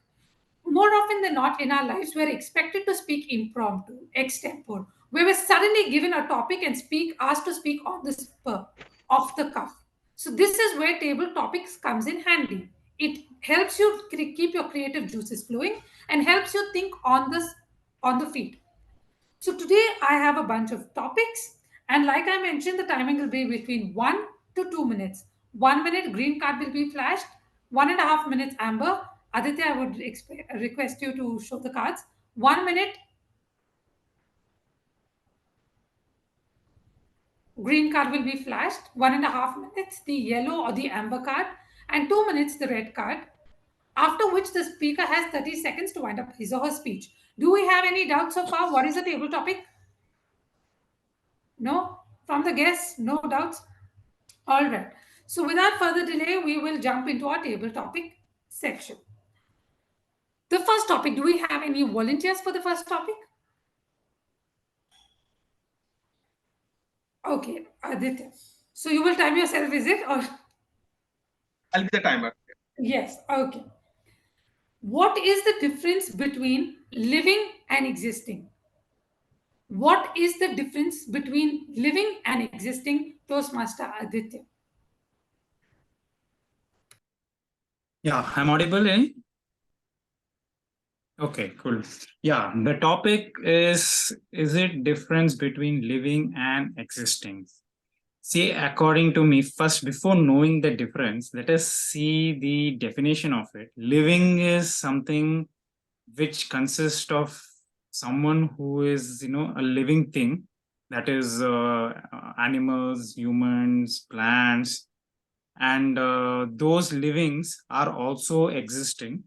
More often than not in our lives, we're expected to speak impromptu, extempore, where we're suddenly given a topic and asked to speak on the spur, off the cuff. So this is where table topics comes in handy. It helps you keep your creative juices flowing and helps you think on the feet. So today I have a bunch of topics, and like I mentioned, the timing will be between 1 to 2 minutes. 1 minute green card will be flashed, 1.5 minutes amber. Aditya, I would request you to show the cards. 1 minute green card will be flashed, 1.5 minutes the yellow or the amber card, and 2 minutes the red card. After which the speaker has 30 seconds to wind up his or her speech. Do we have any doubts so far? What is the table topic? No? From the guests? No doubts? All right. So without further delay, we will jump into our table topic section. The first topic, do we have any volunteers for the first topic? Okay, Aditya. So you will time yourself, is it? Or I'll be the timer. yes, okay. What is the difference between living and existing? What is the difference between living and existing, Toastmaster Aditya? Yeah, I'm audible, eh? Okay, cool. Yeah, the topic is it difference between living and existing? See, according to me, first, before knowing the difference, let us see the definition of it. Living is something which consists of someone who is, a living thing, that is animals, humans, plants, and those livings are also existing.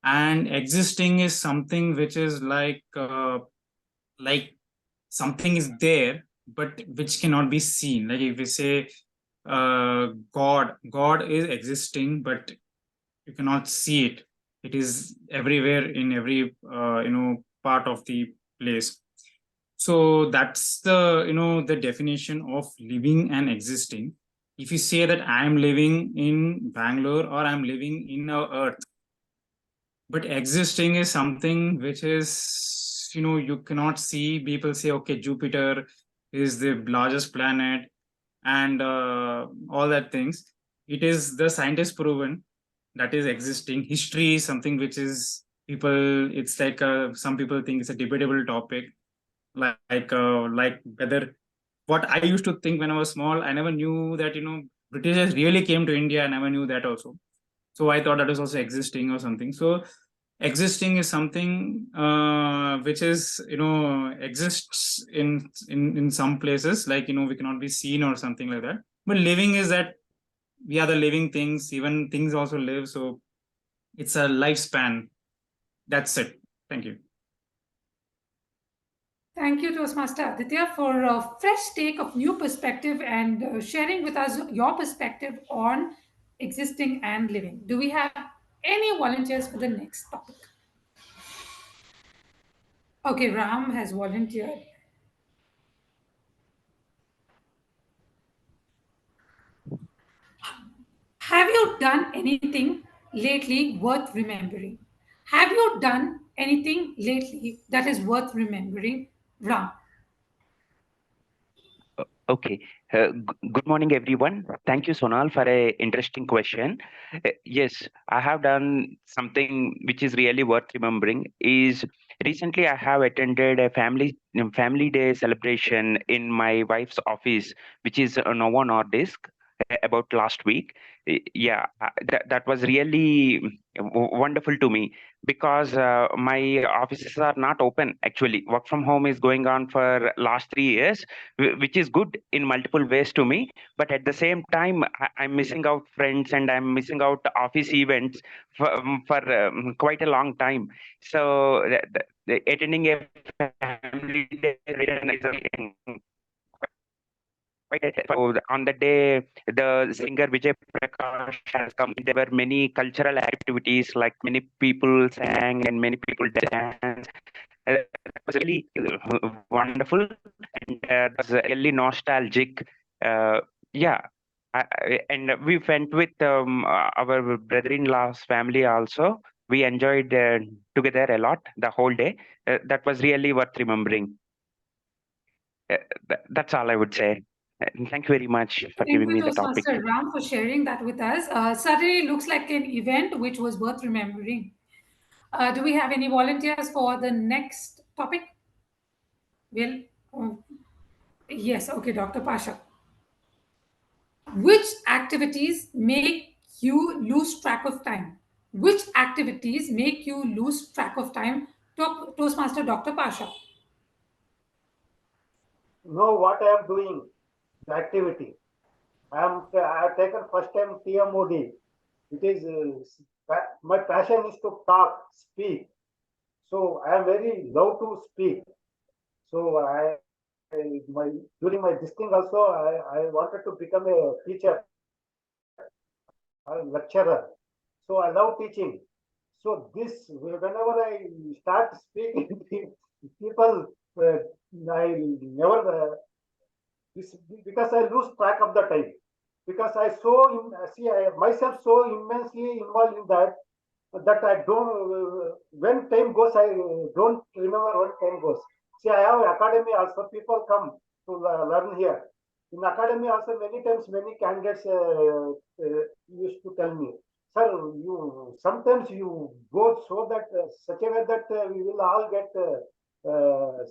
And existing is something which is like something is there but which cannot be seen. Like if we say god is existing but you cannot see it. It is everywhere in every part of the place. So that's the definition of living and existing. If you say that I am living in Bangalore or I'm living in a earth, but existing is something which is you cannot see. People say, okay, Jupiter is the largest planet and all that things. It is the scientist proven that is existing. History is something which is it's like some people think it's a debatable topic, like whether what I used to think when I was small. I never knew that Britishers really came to India. I never knew that also. So I thought that was also existing or something. So existing is something which is exists in some places, like we cannot be seen or something like that. But living is that we are the living things. Even things also live. So it's a lifespan. That's it. Thank you. Thank you, Toastmaster Aditya, for a fresh take of new perspective and sharing with us your perspective on existing and living. Do we have any volunteers for the next topic? Okay, Ram has volunteered. Have you done anything lately worth remembering? Have you done anything lately that is worth remembering, Ram? Okay. Good morning, everyone. Thank you, Sonal, for a interesting question. Yes, I have done something which is really worth remembering. Is recently I have attended a family day celebration in my wife's office, which is Novo Nordisk, about last week. Yeah, that was really wonderful to me because my offices are not open. Actually, work from home is going on for last 3 years, which is good in multiple ways to me. But at the same time, I'm missing out friends and I'm missing out office events for quite a long time. So attending a family day is quite so on the day the singer Vijay Prakash has come. There were many cultural activities, like many people sang and many people danced. That was really wonderful, and that was really nostalgic. Uh, yeah, and we went with our brother-in-law's family also. We enjoyed together a lot the whole day. That was really worth remembering. That's all I would say. Thank you very much for Thank giving you, me the topic. Toastmaster Ram, for sharing that with us. Certainly looks like an event which was worth remembering. Do we have any volunteers for the next topic? Well, yes, okay, Dr. Pasha. Which activities make you lose track of time? Which activities make you lose track of time? Toastmaster Dr. Pasha. Know what I am doing, the activity. I have taken first time TMOD. It is my passion is to talk, speak. So I am very love to speak. So my during my this thing also I wanted to become a teacher, a lecturer. So I love teaching. So this whenever I start speaking, people I never this because I lose track of the time because I see I myself so immensely involved in that I don't when time goes I don't remember when time goes. See, I have academy also. People come to learn here. In academy also, many times many candidates used to tell me, "Sir, you sometimes you go so that such a way that we will all get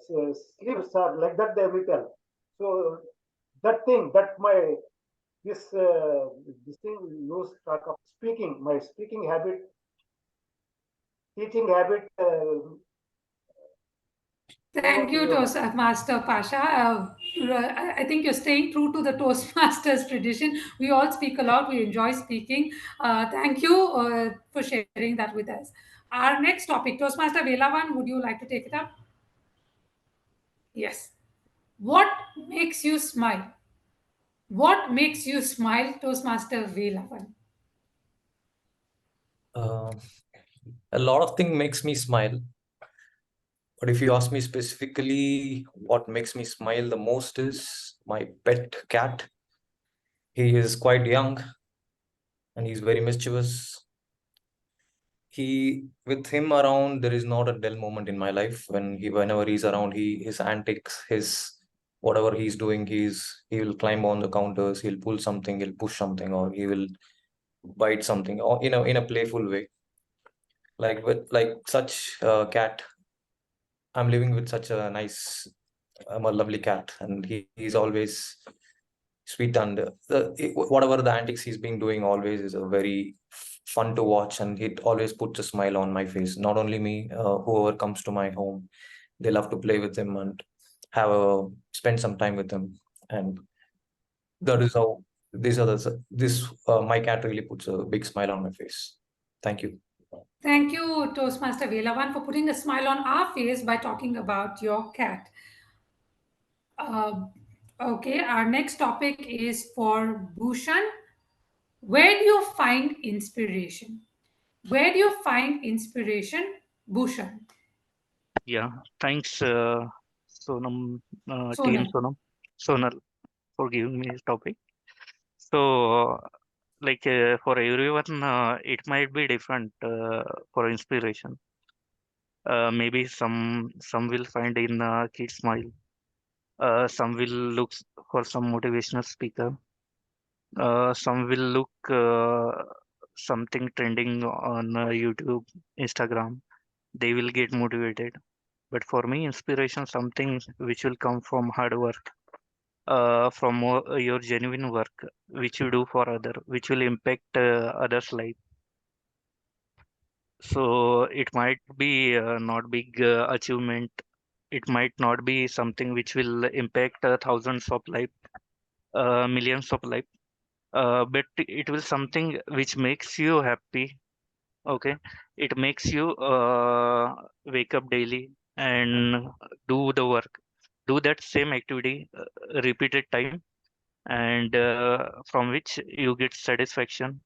sleep, sir." Like that they will tell. So that thing that my this this thing lose track of speaking. My speaking habit, teaching habit. Thank you, Toastmaster Pasha. I think you're staying true to the Toastmasters tradition. We all speak a lot. We enjoy speaking. Thank you for sharing that with us. Our next topic, Toastmaster Velavan, would you like to take it up? Yes. What makes you smile? What makes you smile, Toastmaster Velavan? Uh, a lot of things makes me smile. But if you ask me specifically what makes me smile the most is my pet cat. He is quite young and he's very mischievous. With him around, there is not a dull moment in my life. Whenever he's around, his antics, his whatever he's doing, he will climb on the counters, he'll pull something, he'll push something, or he will bite something, or in a playful way. Like such a cat, I'm living with such a nice, a lovely cat, and he's always sweet, and whatever the antics he's been doing always is a very fun to watch, and it always puts a smile on my face. Not only me, whoever comes to my home, they love to play with him and spend some time with him, and that is how this my cat really puts a big smile on my face. Thank you. Thank you, Toastmaster Velavan, for putting a smile on our face by talking about your cat. Uh, okay, our next topic is for Bhushan. Where do you find inspiration? Where do you find inspiration, Bhushan? Yeah, thanks, Sonam, TM Sonal. Sonal, for giving me this topic. So, for everyone, it might be different for inspiration. Maybe some will find in kid smile, Some will look for some motivational speaker. Some will look something trending on YouTube, Instagram. They will get motivated. But for me, inspiration something which will come from hard work, from your genuine work, which you do for other, which will impact others' life. So it might be not big achievement. It might not be something which will impact thousands of life, millions of life. But it will something which makes you happy. Okay, it makes you wake up daily and do the work, do that same activity repeated time, and from which you get satisfaction,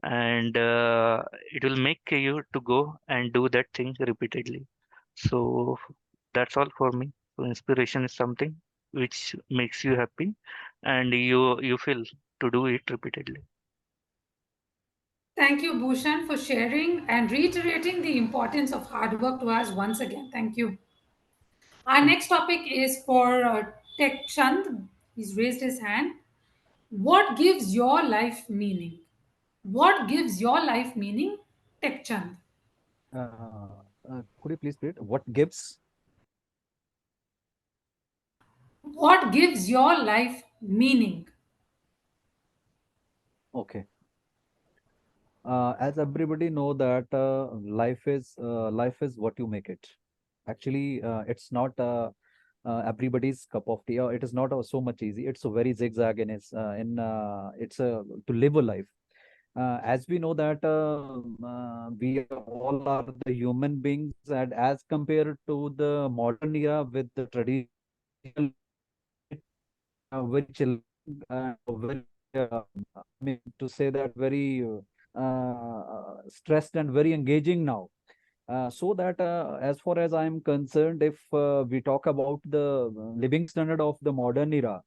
and it will make you to go and do that thing repeatedly. So that's all for me. So inspiration is something which makes you happy, and you feel to do it repeatedly. Thank you, Bhushan, for sharing and reiterating the importance of hard work to us once again. Thank you. Our next topic is for Tek Chand. He's raised his hand. What gives your life meaning? What gives your life meaning, Tek Chand? Could you please repeat? What gives? What gives your life meaning? Okay. As everybody know that life is what you make it. Actually, it's not everybody's cup of tea. It is not so much easy. It's a very zigzag it's a to live a life. As we know that we all are the human beings, and as compared to the modern era with the traditional, very challenging and very, I mean, to say that very stressed and very engaging now. So that as far as I'm concerned, if we talk about the living standard of the modern era,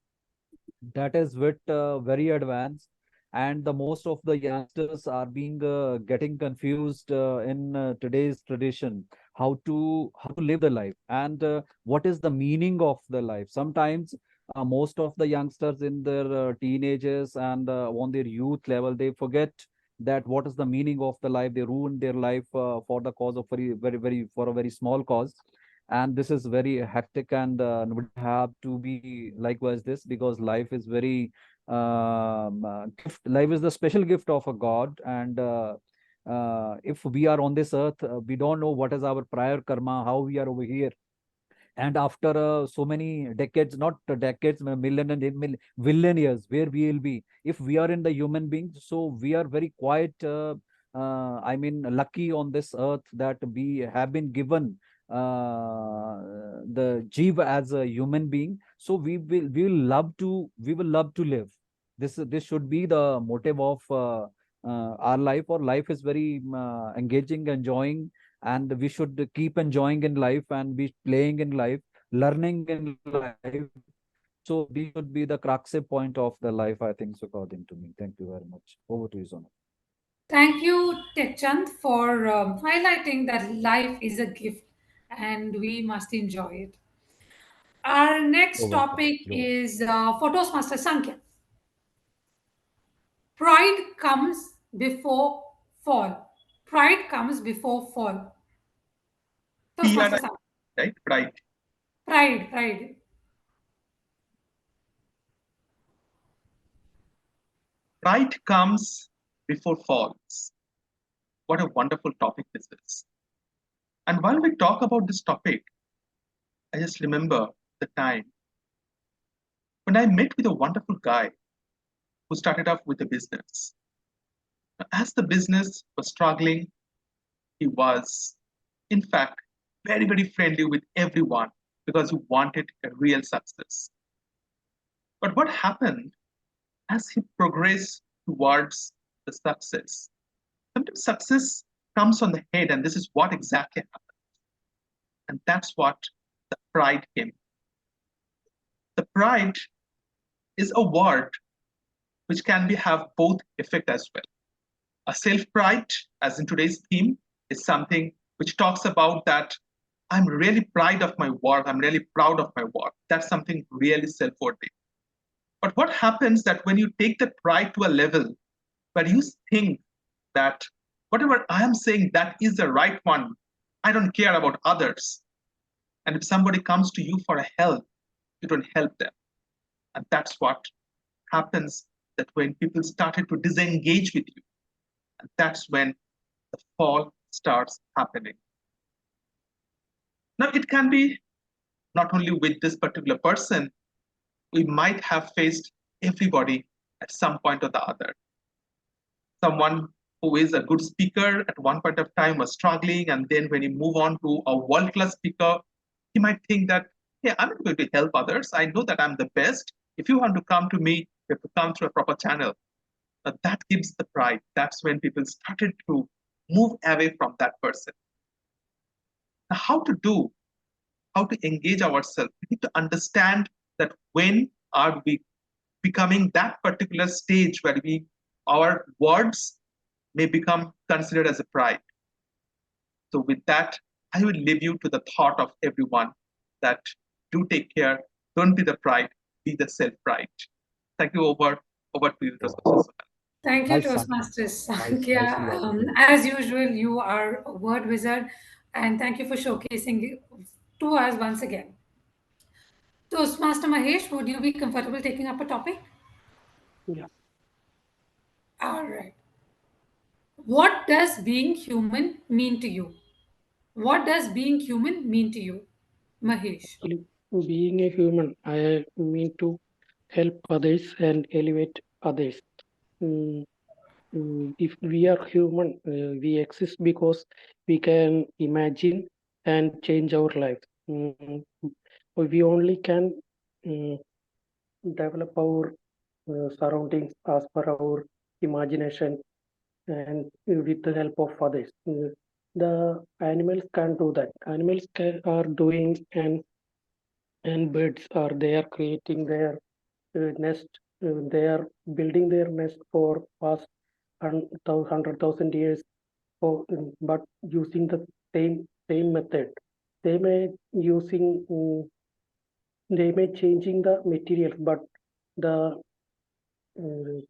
that is with very advanced, and the most of the youngsters are being getting confused in today's tradition, how to live the life, and what is the meaning of the life. Sometimes most of the youngsters in their teenagers and on their youth level, they forget that what is the meaning of the life. They ruin their life for the cause of very for a very small cause, and this is very hectic, and would have to be likewise this, because life is very life is the special gift of a god, and if we are on this earth, we don't know what is our prior karma, how we are over here, and after so many decades, not decades, million and billion years, where we will be if we are in the human beings. So we are very quite I mean, lucky on this earth that we have been given the jiva as a human being. So we will love to live. This should be the motive of our life. Or life is very engaging, enjoying, and we should keep enjoying in life and be playing in life, learning in life. So this should be the crux point of the life, I think, so according to me. Thank you very much. Over to you, Sona. Thank you, Techchand, for highlighting that life is a gift and we must enjoy it. Our next You're welcome. topic You're welcome. is for Toastmaster Sankhya. Pride comes before fall. Pride comes before fall. Toastmaster Sankhya. Right? Pride. Pride. Pride comes before falls. What a wonderful topic this is. And while we talk about this topic, I just remember the time when I met with a wonderful guy who started off with a business. As the business was struggling, he was, in fact, very, very friendly with everyone because he wanted a real success. But what happened as he progressed towards the success? Sometimes success comes on the head, and this is what exactly happened. And that's what the pride came. The pride is a word which can have both effect as well. A self-pride, as in today's theme, is something which talks about that I'm really proud of my work. I'm really proud of my work. That's something really self-worthy. But what happens that when you take that pride to a level where you think that whatever I am saying, that is the right one. I don't care about others. And if somebody comes to you for a help, you don't help them. And that's what happens, that when people started to disengage with you, and that's when the fall starts happening. Now, it can be not only with this particular person, we might have faced everybody at some point or the other. Someone who is a good speaker at one point of time was struggling, and then when you move on to a world-class speaker, he might think that, hey, I'm not going to help others. I know that I'm the best. If you want to come to me, you have to come through a proper channel. But that gives the pride. That's when people started to move away from that person. Now, how to engage ourselves? We need to understand that when are we becoming that particular stage where our words may become considered as a pride. So with that, I will leave you to the thought of everyone that do take care, don't be the pride, be the self-pride. Thank you. Over to you, Toastmasters. Thank you, Nice, Sankhya. Toastmasters. Nicely Sankhya, articulated. as usual, you are a word wizard, and thank you for showcasing it to us once again. Toastmaster Mahesh, would you be comfortable taking up a topic? Yeah. All right. What does being human mean to you? What does being human mean to you, Mahesh? Actually, being a human, I mean to help others and elevate others. Mm, if we are human, we exist because we can imagine and change our life. We only can develop our surroundings as per our imagination and with the help of others. The animals can't do that. Animals are doing, and birds are there creating their nest. They are building their nest for past 100,000 years, but using the same method. They may using they may changing the material, but the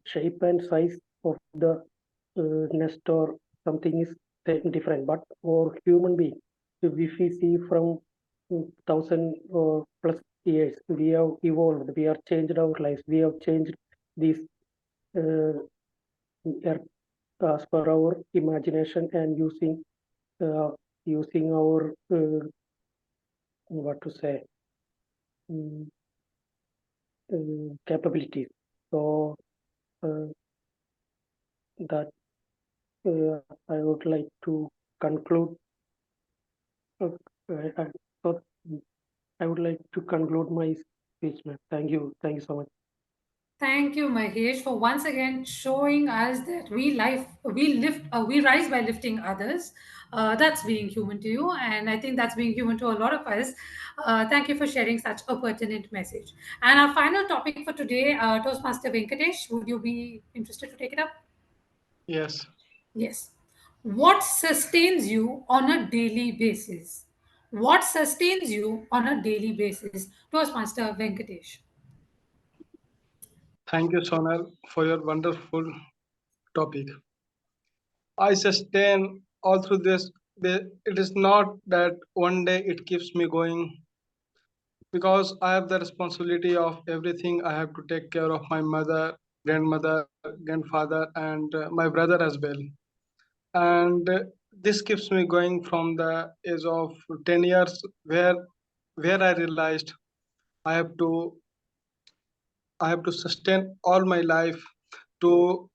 shape and size of the nest or something is different. But for human being, if we see from 1,000 or plus years, we have evolved, we have changed our lives, we have changed these uh, as per our imagination and using our what to say um, capabilities. So uh, that I would like to conclude. Uh, I, so I would like to conclude my speech, ma'am. Thank you so much. Thank you, Mahesh, for once again showing us that we rise by lifting others. That's being human to you, and I think that's being human to a lot of us. Thank you for sharing such a pertinent message. And our final topic for today, Toastmaster Venkatesh, would you be interested to take it up? Yes. Yes. What sustains you on a daily basis? What sustains you on a daily basis? Toastmaster Venkatesh. Thank you, Sonal, for your wonderful topic. I sustain all through this. It is not that one day it keeps me going because I have the responsibility of everything. I have to take care of my mother, grandmother, grandfather, and my brother as well. And this keeps me going from the age of 10 years, where I realized I have to I have to sustain all my life to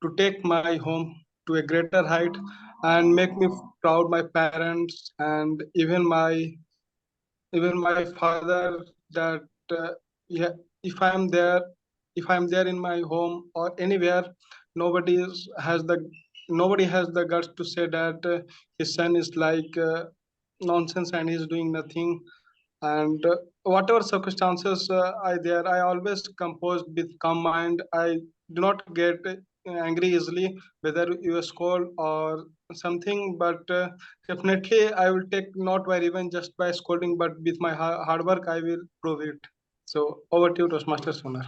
to take my home to a greater height and make me proud my parents and even my father that yeah, if I'm there in my home or anywhere, nobody nobody has the guts to say that his son is like nonsense and he's doing nothing. And whatever circumstances I there, I always composed with calm mind. I do not get angry easily, whether you are scold or something. But definitely, I will take not by revenge just by scolding, but with my hard work, I will prove it. So over to you, Toastmaster Sonar.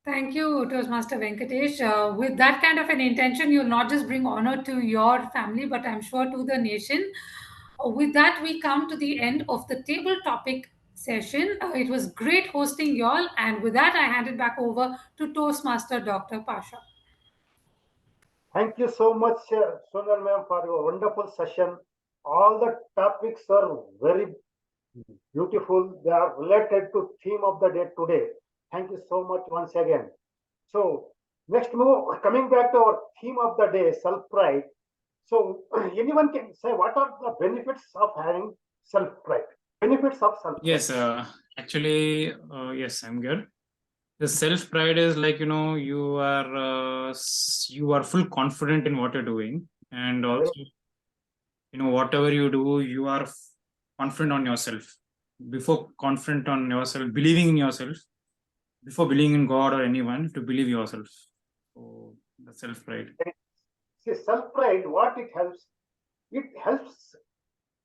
Thank you, Toastmaster Venkatesh. With that kind of an intention, you'll not just bring honor to your family, but I'm sure to the nation. With that, we come to the end of the table topic session. It was great hosting y'all, and with that, I hand it back over to Toastmaster Dr. Pasha. Thank you so much, Sonal ma'am, for your wonderful session. All the topics are very beautiful. They are related to theme of the day today. Thank you so much once again. So next move, coming back to our theme of the day, self-pride. So anyone can say what are the benefits of having self-pride? Benefits of self-pride. Yes, actually, yes, I'm good. The self pride is like, you are full confident in what you're doing, and also, whatever you do, you are confident on yourself. Before confident on yourself, believing in yourself, before believing in God or anyone, to believe yourself. So the self pride. See, self-pride, what it helps? It helps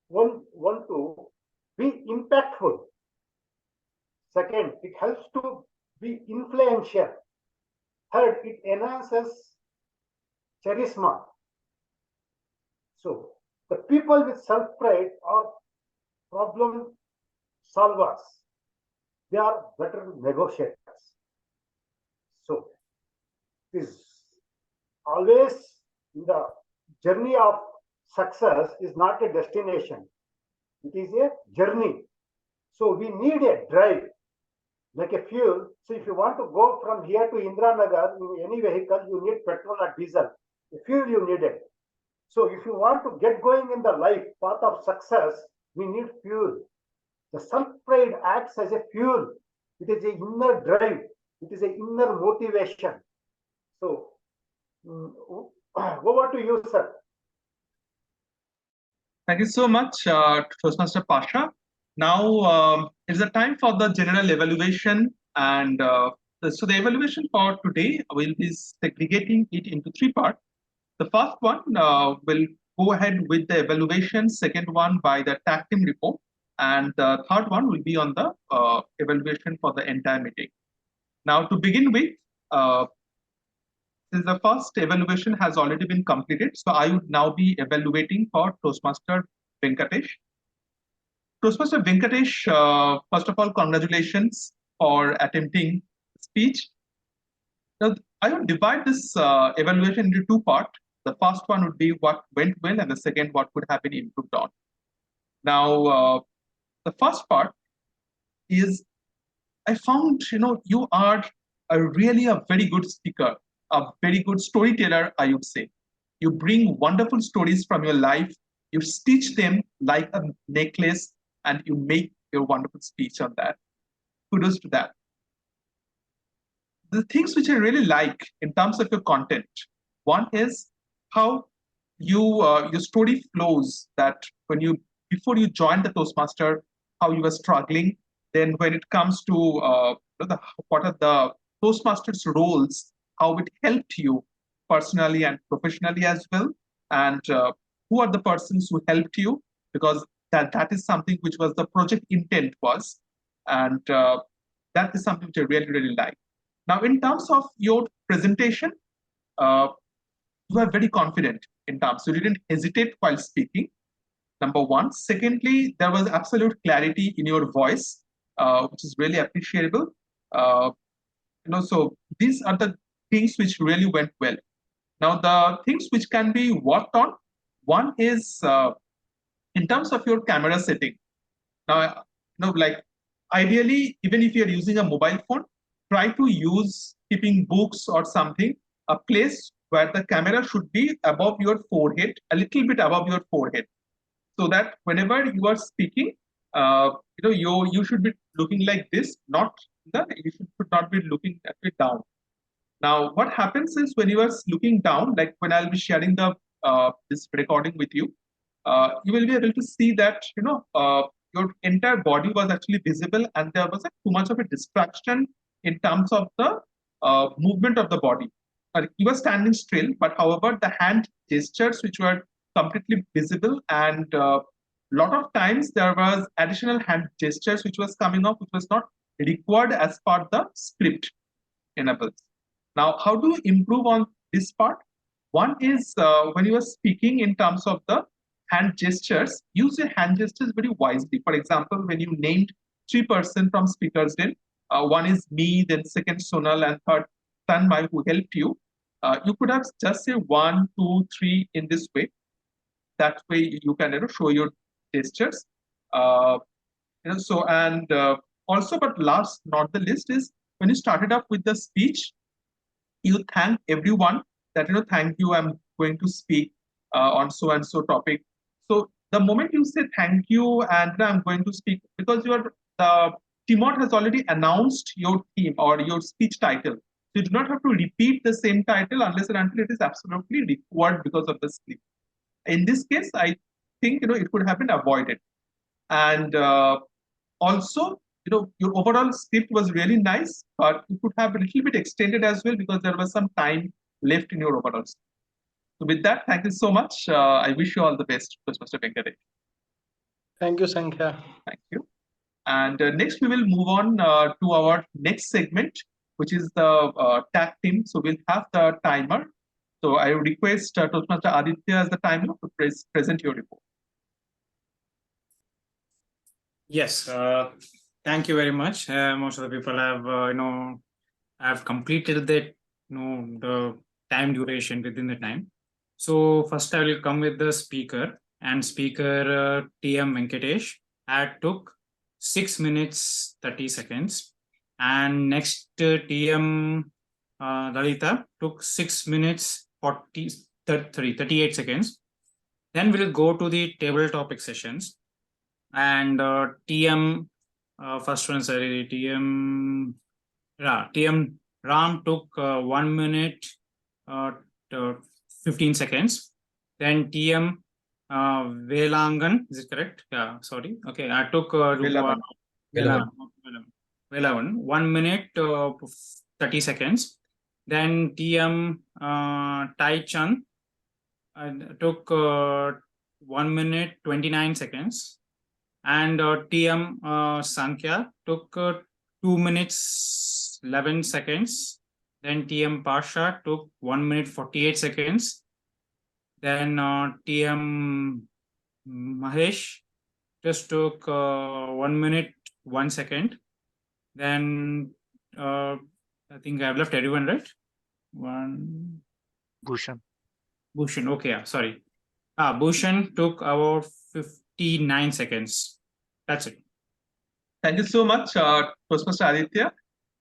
one to be impactful. Second, it helps to be influential. Third, it enhances charisma. So the people with self-pride are problem solvers. They are better negotiators. So this always the journey of success is not a destination. It is a journey. So we need a drive, like a fuel. So if you want to go from here to Indranagar in any vehicle, you need petrol or diesel. The fuel you need it. So if you want to get going in the life path of success, we need fuel. The self-pride acts as a fuel. It is an inner drive. It is an inner motivation. So over to you, sir. Thank you so much, Toastmaster Pasha. Now it's the time for the general evaluation, and so the evaluation for today will be segregating it into three parts. The first one will go ahead with the evaluation, second one by the tag team report, and the third one will be on the evaluation for the entire meeting. Now, to begin with, since the first evaluation has already been completed, so I would now be evaluating for Toastmaster Venkatesh. Toastmaster Venkatesh, first of all, congratulations for attempting speech. Now, I would divide this evaluation into two parts. The first one would be what went well, and the second, what could have been improved on. Now, the first part is I found, you are really a very good speaker, a very good storyteller, I would say. You bring wonderful stories from your life, you stitch them like a necklace, and you make your wonderful speech on that. Kudos to that. The things which I really like in terms of your content, one is how your story flows, that when you before you joined the Toastmaster, how you were struggling. Then when it comes to what are the Toastmasters roles, how it helped you personally and professionally as well, and who are the persons who helped you, because that is something which was the project intent was, and that is something which I really like. Now, in terms of your presentation, you are very confident in terms. You didn't hesitate while speaking. Number one. Secondly, there was absolute clarity in your voice, which is really appreciable. So these are the things which really went well. Now, the things which can be worked on, one is in terms of your camera setting. Now, like ideally, even if you're using a mobile phone, try to use keeping books or something, a place where the camera should be above your forehead, a little bit above your forehead, so that whenever you are speaking, you should be looking like this, you should not be looking actually down. Now, what happens is when you are looking down, like when I'll be sharing the this recording with you, you will be able to see that your entire body was actually visible, and there was too much of a distraction in terms of the movement of the body. he was standing still, but however, the hand gestures which were completely visible, and lot of times there was additional hand gestures which was coming up, which was not required as per the script enables. Now, how do you improve on this part? One is when you are speaking in terms of the hand gestures, use your hand gestures very wisely. For example, when you named 3% from speakers, then one is me, then second Sonal, and third Tanmay who helped you. You could have just say 1, 2, 3 in this way. That way you can show your gestures. So and also, but last not the least is when you started up with the speech, you thank everyone that thank you, I'm going to speak on so and so topic. So the moment you say thank you and I'm going to speak, because the TMOD has already announced your theme or your speech title, so you do not have to repeat the same title unless and until it is absolutely required because of the script. In this case, I think it could have been avoided. And also, your overall script was really nice, but you could have a little bit extended as well because there was some time left in your overall script. So with that, thank you so much. I wish you all the best, Mr. Venkatesh. Thank you, Sankhya. Thank you. And next, we will move on to our next segment, which is the tag team. So we'll have the timer. So I request Toastmaster Aditya as the timer to present your report. Yes, thank you very much. Most of the people have, have completed the time duration within the time. So first I will come with the speaker, and speaker TM Venkatesh had took 6 minutes 30 seconds, and next TM Lalita took 6 minutes 38 seconds. Then we'll go to the table topic sessions. And TM first one, sorry, TM Ram took 1 minute 15 seconds. Then TM Velangan, is it correct? Yeah, sorry. Okay, I took Velavan, 1 minute 30 seconds. Then TM Tai Chan took 1 minute 29 seconds. And TM Sankhya took 2 minutes 11 seconds. Then TM Pasha took 1 minute 48 seconds. Then TM Mahesh just took 1 minute 1 second. Then I think I've left everyone, right? Bhushan. Okay, yeah, sorry. Bhushan took about 59 seconds. That's it. Thank you so much, Toastmaster Aditya.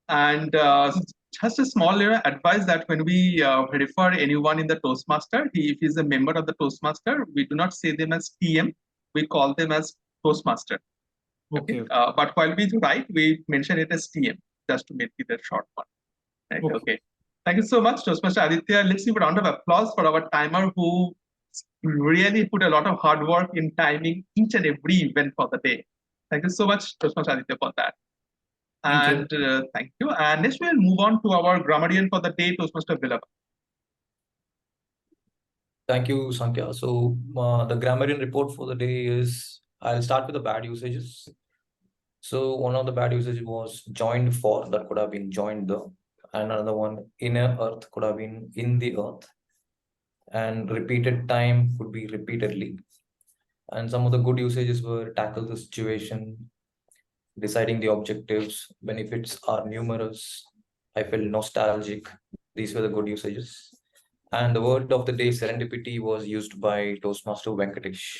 And just a small advice that when we refer anyone in the Toastmaster, if he's a member of the Toastmaster, we do not say them as TM, we call them as Toastmaster. Okay. But while we write, we mention it as TM, just to make it a short one. Right? Okay. Thank you so much, Toastmaster Aditya. Let's give a round of applause for our timer who really put a lot of hard work in timing each and every event for the day. Thank you so much, Toastmaster Aditya, for that. Thank you. And next we'll move on to our grammarian for the day, Toastmaster Villavan. Thank you, Sankhya. So the grammarian report for the day is, I'll start with the bad usages. So one of the bad usages was joined for, that could have been joined the, and another one, inner earth, could have been in the earth, and repeated time could be repeatedly. And some of the good usages were tackle the situation, deciding the objectives, benefits are numerous, I felt nostalgic. These were the good usages. And the word of the day, serendipity, was used by Toastmaster Venkatesh.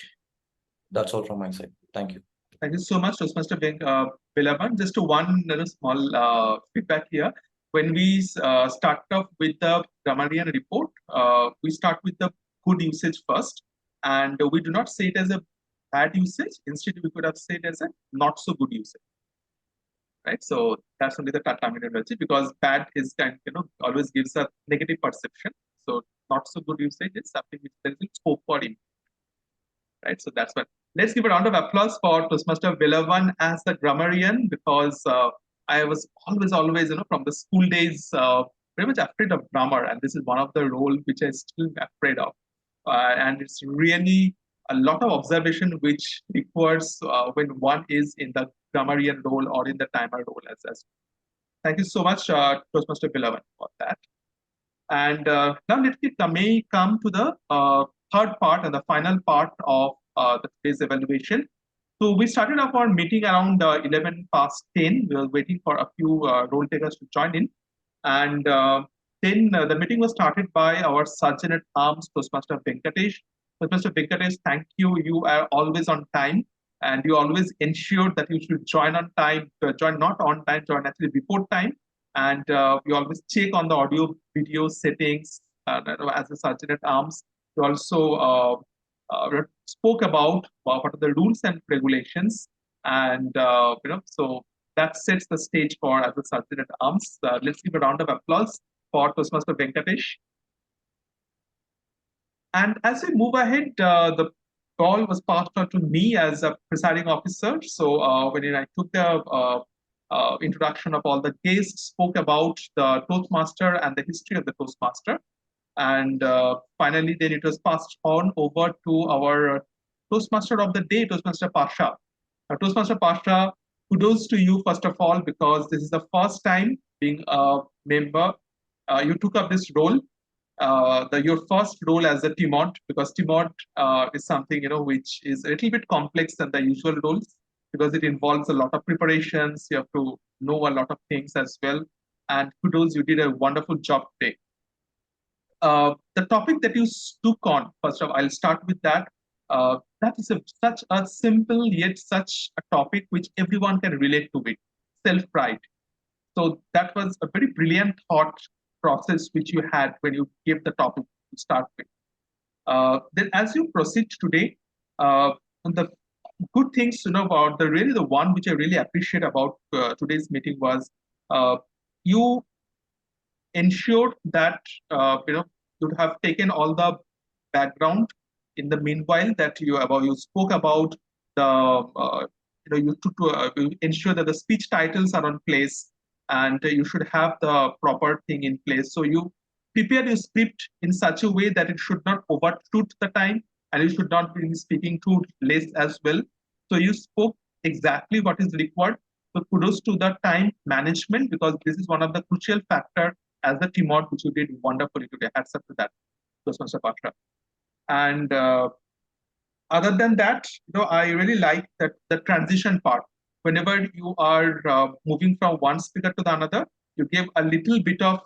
That's all from my side. Thank you. Thank you so much, Toastmaster Villavan. Just one small feedback here. When we start off with the grammarian report, we start with the good usage first, and we do not say it as a bad usage. Instead, we could have said as a not so good usage. Right, so that's only the terminology, because bad is always gives a negative perception. So not so good usage is something which there is scope for it. Right, so that's what. Let's give a round of applause for Toastmaster Villavan as the grammarian, because I was always from the school days very much afraid of grammar, and this is one of the role which I still afraid of. And it's really a lot of observation which requires when one is in the grammarian role or in the timer role as. Thank you so much, Toastmaster Beloved, for that. And now may come to the third part and the final part of the today's evaluation. So we started up our meeting around 11 past 10. We were waiting for a few role takers to join in. And then the meeting was started by our Sergeant at Arms, Toastmaster Venkatesh. Toastmaster Venkatesh, thank you. You are always on time, and you always ensure that you should join on time, join not on time, join actually before time. And you always check on the audio video settings as a Sergeant at Arms. You also spoke about what are the rules and regulations, and so that sets the stage for as a Sergeant at Arms. Let's give a round of applause for Toastmaster Venkatesh. And as we move ahead, the call was passed on to me as a presiding officer. So when I took the introduction of all the guests, spoke about the Toastmaster and the history of the Toastmaster. And finally, then it was passed on over to our Toastmaster of the day, Toastmaster Pasha. Toastmaster Pasha, kudos to you, first of all, because this is the first time being a member. You took up this role, your first role as a TMOD, because TMOD is something which is a little bit complex than the usual roles, because it involves a lot of preparations. You have to know a lot of things as well. And kudos, you did a wonderful job today. The topic that you took on, first of all, I'll start with that. That is such a simple yet such a topic which everyone can relate to it, self-pride. So that was a very brilliant thought process which you had when you gave the topic to start with. Then as you proceed today, the good things to know about the one which I really appreciate about today's meeting was you ensured that you'd have taken all the background in the meanwhile that you spoke about the you ensure that the speech titles are on place, and you should have the proper thing in place. So you prepare your script in such a way that it should not overshoot the time, and you should not be speaking too less as well. So you spoke exactly what is required. So kudos to the time management, because this is one of the crucial factor as the TMOD, which you did wonderfully today. Hats up to that, Mr. Pasha. And other than that, I really like that the transition part. Whenever you are moving from one speaker to the another, you give a little bit of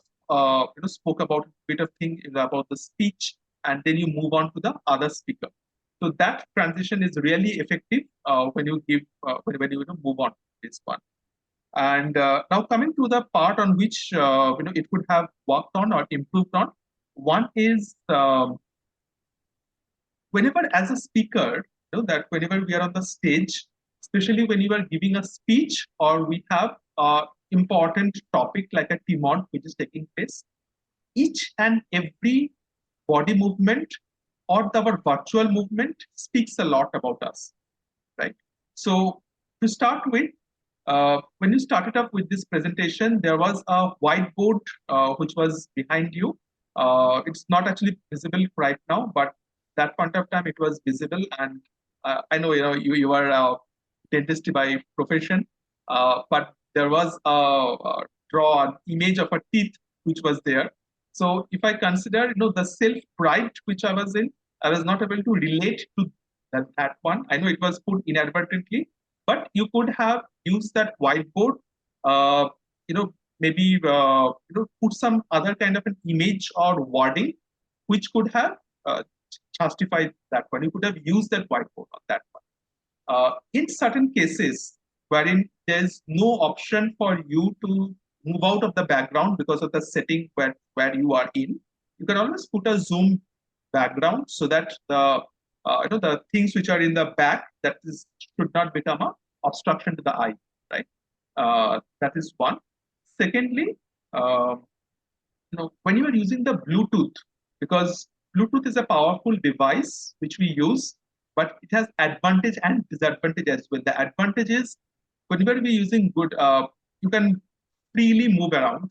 spoke about a bit of thing about the speech, and then you move on to the other speaker. So that transition is really effective when you give when you move on to this one. And now coming to the part on which it could have worked on or improved on. One is whenever as a speaker, that whenever we are on the stage, especially when you are giving a speech or we have an important topic like a TMOD which is taking place, each and every body movement or our virtual movement speaks a lot about us, right? So to start with, when you started up with this presentation, there was a whiteboard which was behind you. It's not actually visible right now, but that point of time it was visible. And I know you are a dentist by profession, but there was a an image of a teeth which was there. So if I consider the self pride which I was in, I was not able to relate to that one. I know it was put inadvertently, but you could have used that whiteboard, maybe put some other kind of an image or wording which could have justified that one. You could have used that whiteboard on that one. In certain cases wherein there's no option for you to move out of the background because of the setting where you are in, you can always put a zoom background so that the things which are in the back should not become a obstruction to the eye, right? That is one. Secondly, when you are using the Bluetooth, because Bluetooth is a powerful device which we use, but it has advantage and disadvantage as well. The advantage is whenever we're using good, you can freely move around.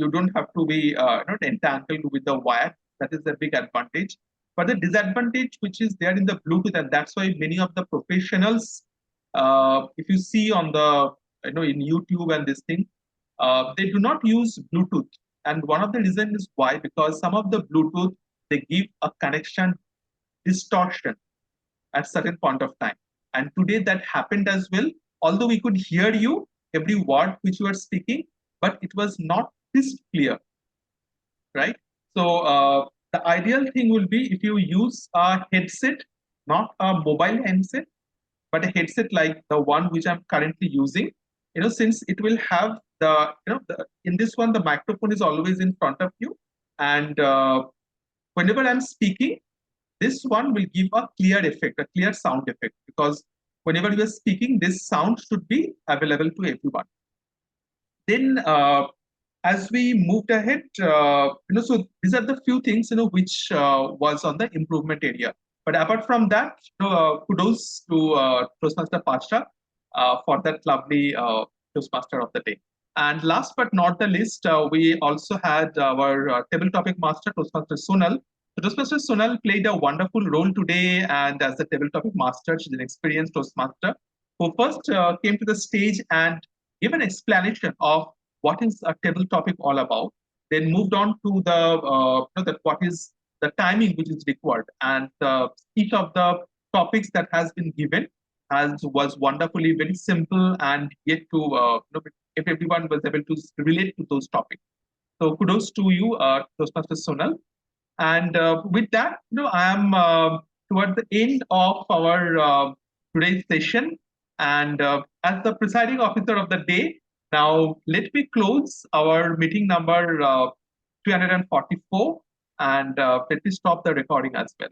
You don't have to be not entangled with the wire. That is the big advantage. But the disadvantage which is there in the Bluetooth, and that's why many of the professionals, if you see on the in YouTube and this thing, they do not use Bluetooth. And one of the reasons is why, because some of the Bluetooth, they give a connection distortion at certain point of time. And today that happened as well. Although we could hear you, every word which you are speaking, but it was not this clear, right? So the ideal thing will be if you use a headset, not a mobile handset, but a headset like the one which I'm currently using. Since it will have in this one, the microphone is always in front of you. And whenever I'm speaking, this one will give a clear effect, a clear sound effect, because whenever you are speaking, this sound should be available to everyone. Then as we moved ahead, so these are the few things, which was on the improvement area. But apart from that, kudos to Toastmaster Pasha for that lovely Toastmaster of the day. And last but not the least, we also had our table topic master, Toastmaster Sonal. So Toastmaster Sonal played a wonderful role today, and as the table topic master, she's an experienced Toastmaster who first came to the stage and gave an explanation of what is a table topic all about, then moved on to the what is the timing which is required, and each of the topics that has been given was wonderfully very simple, and yet to if everyone was able to relate to those topics. So kudos to you, Toastmaster Sonal. And with that, I am toward the end of our today's session. And as the presiding officer of the day, now let me close our meeting number 344, and let me stop the recording as well.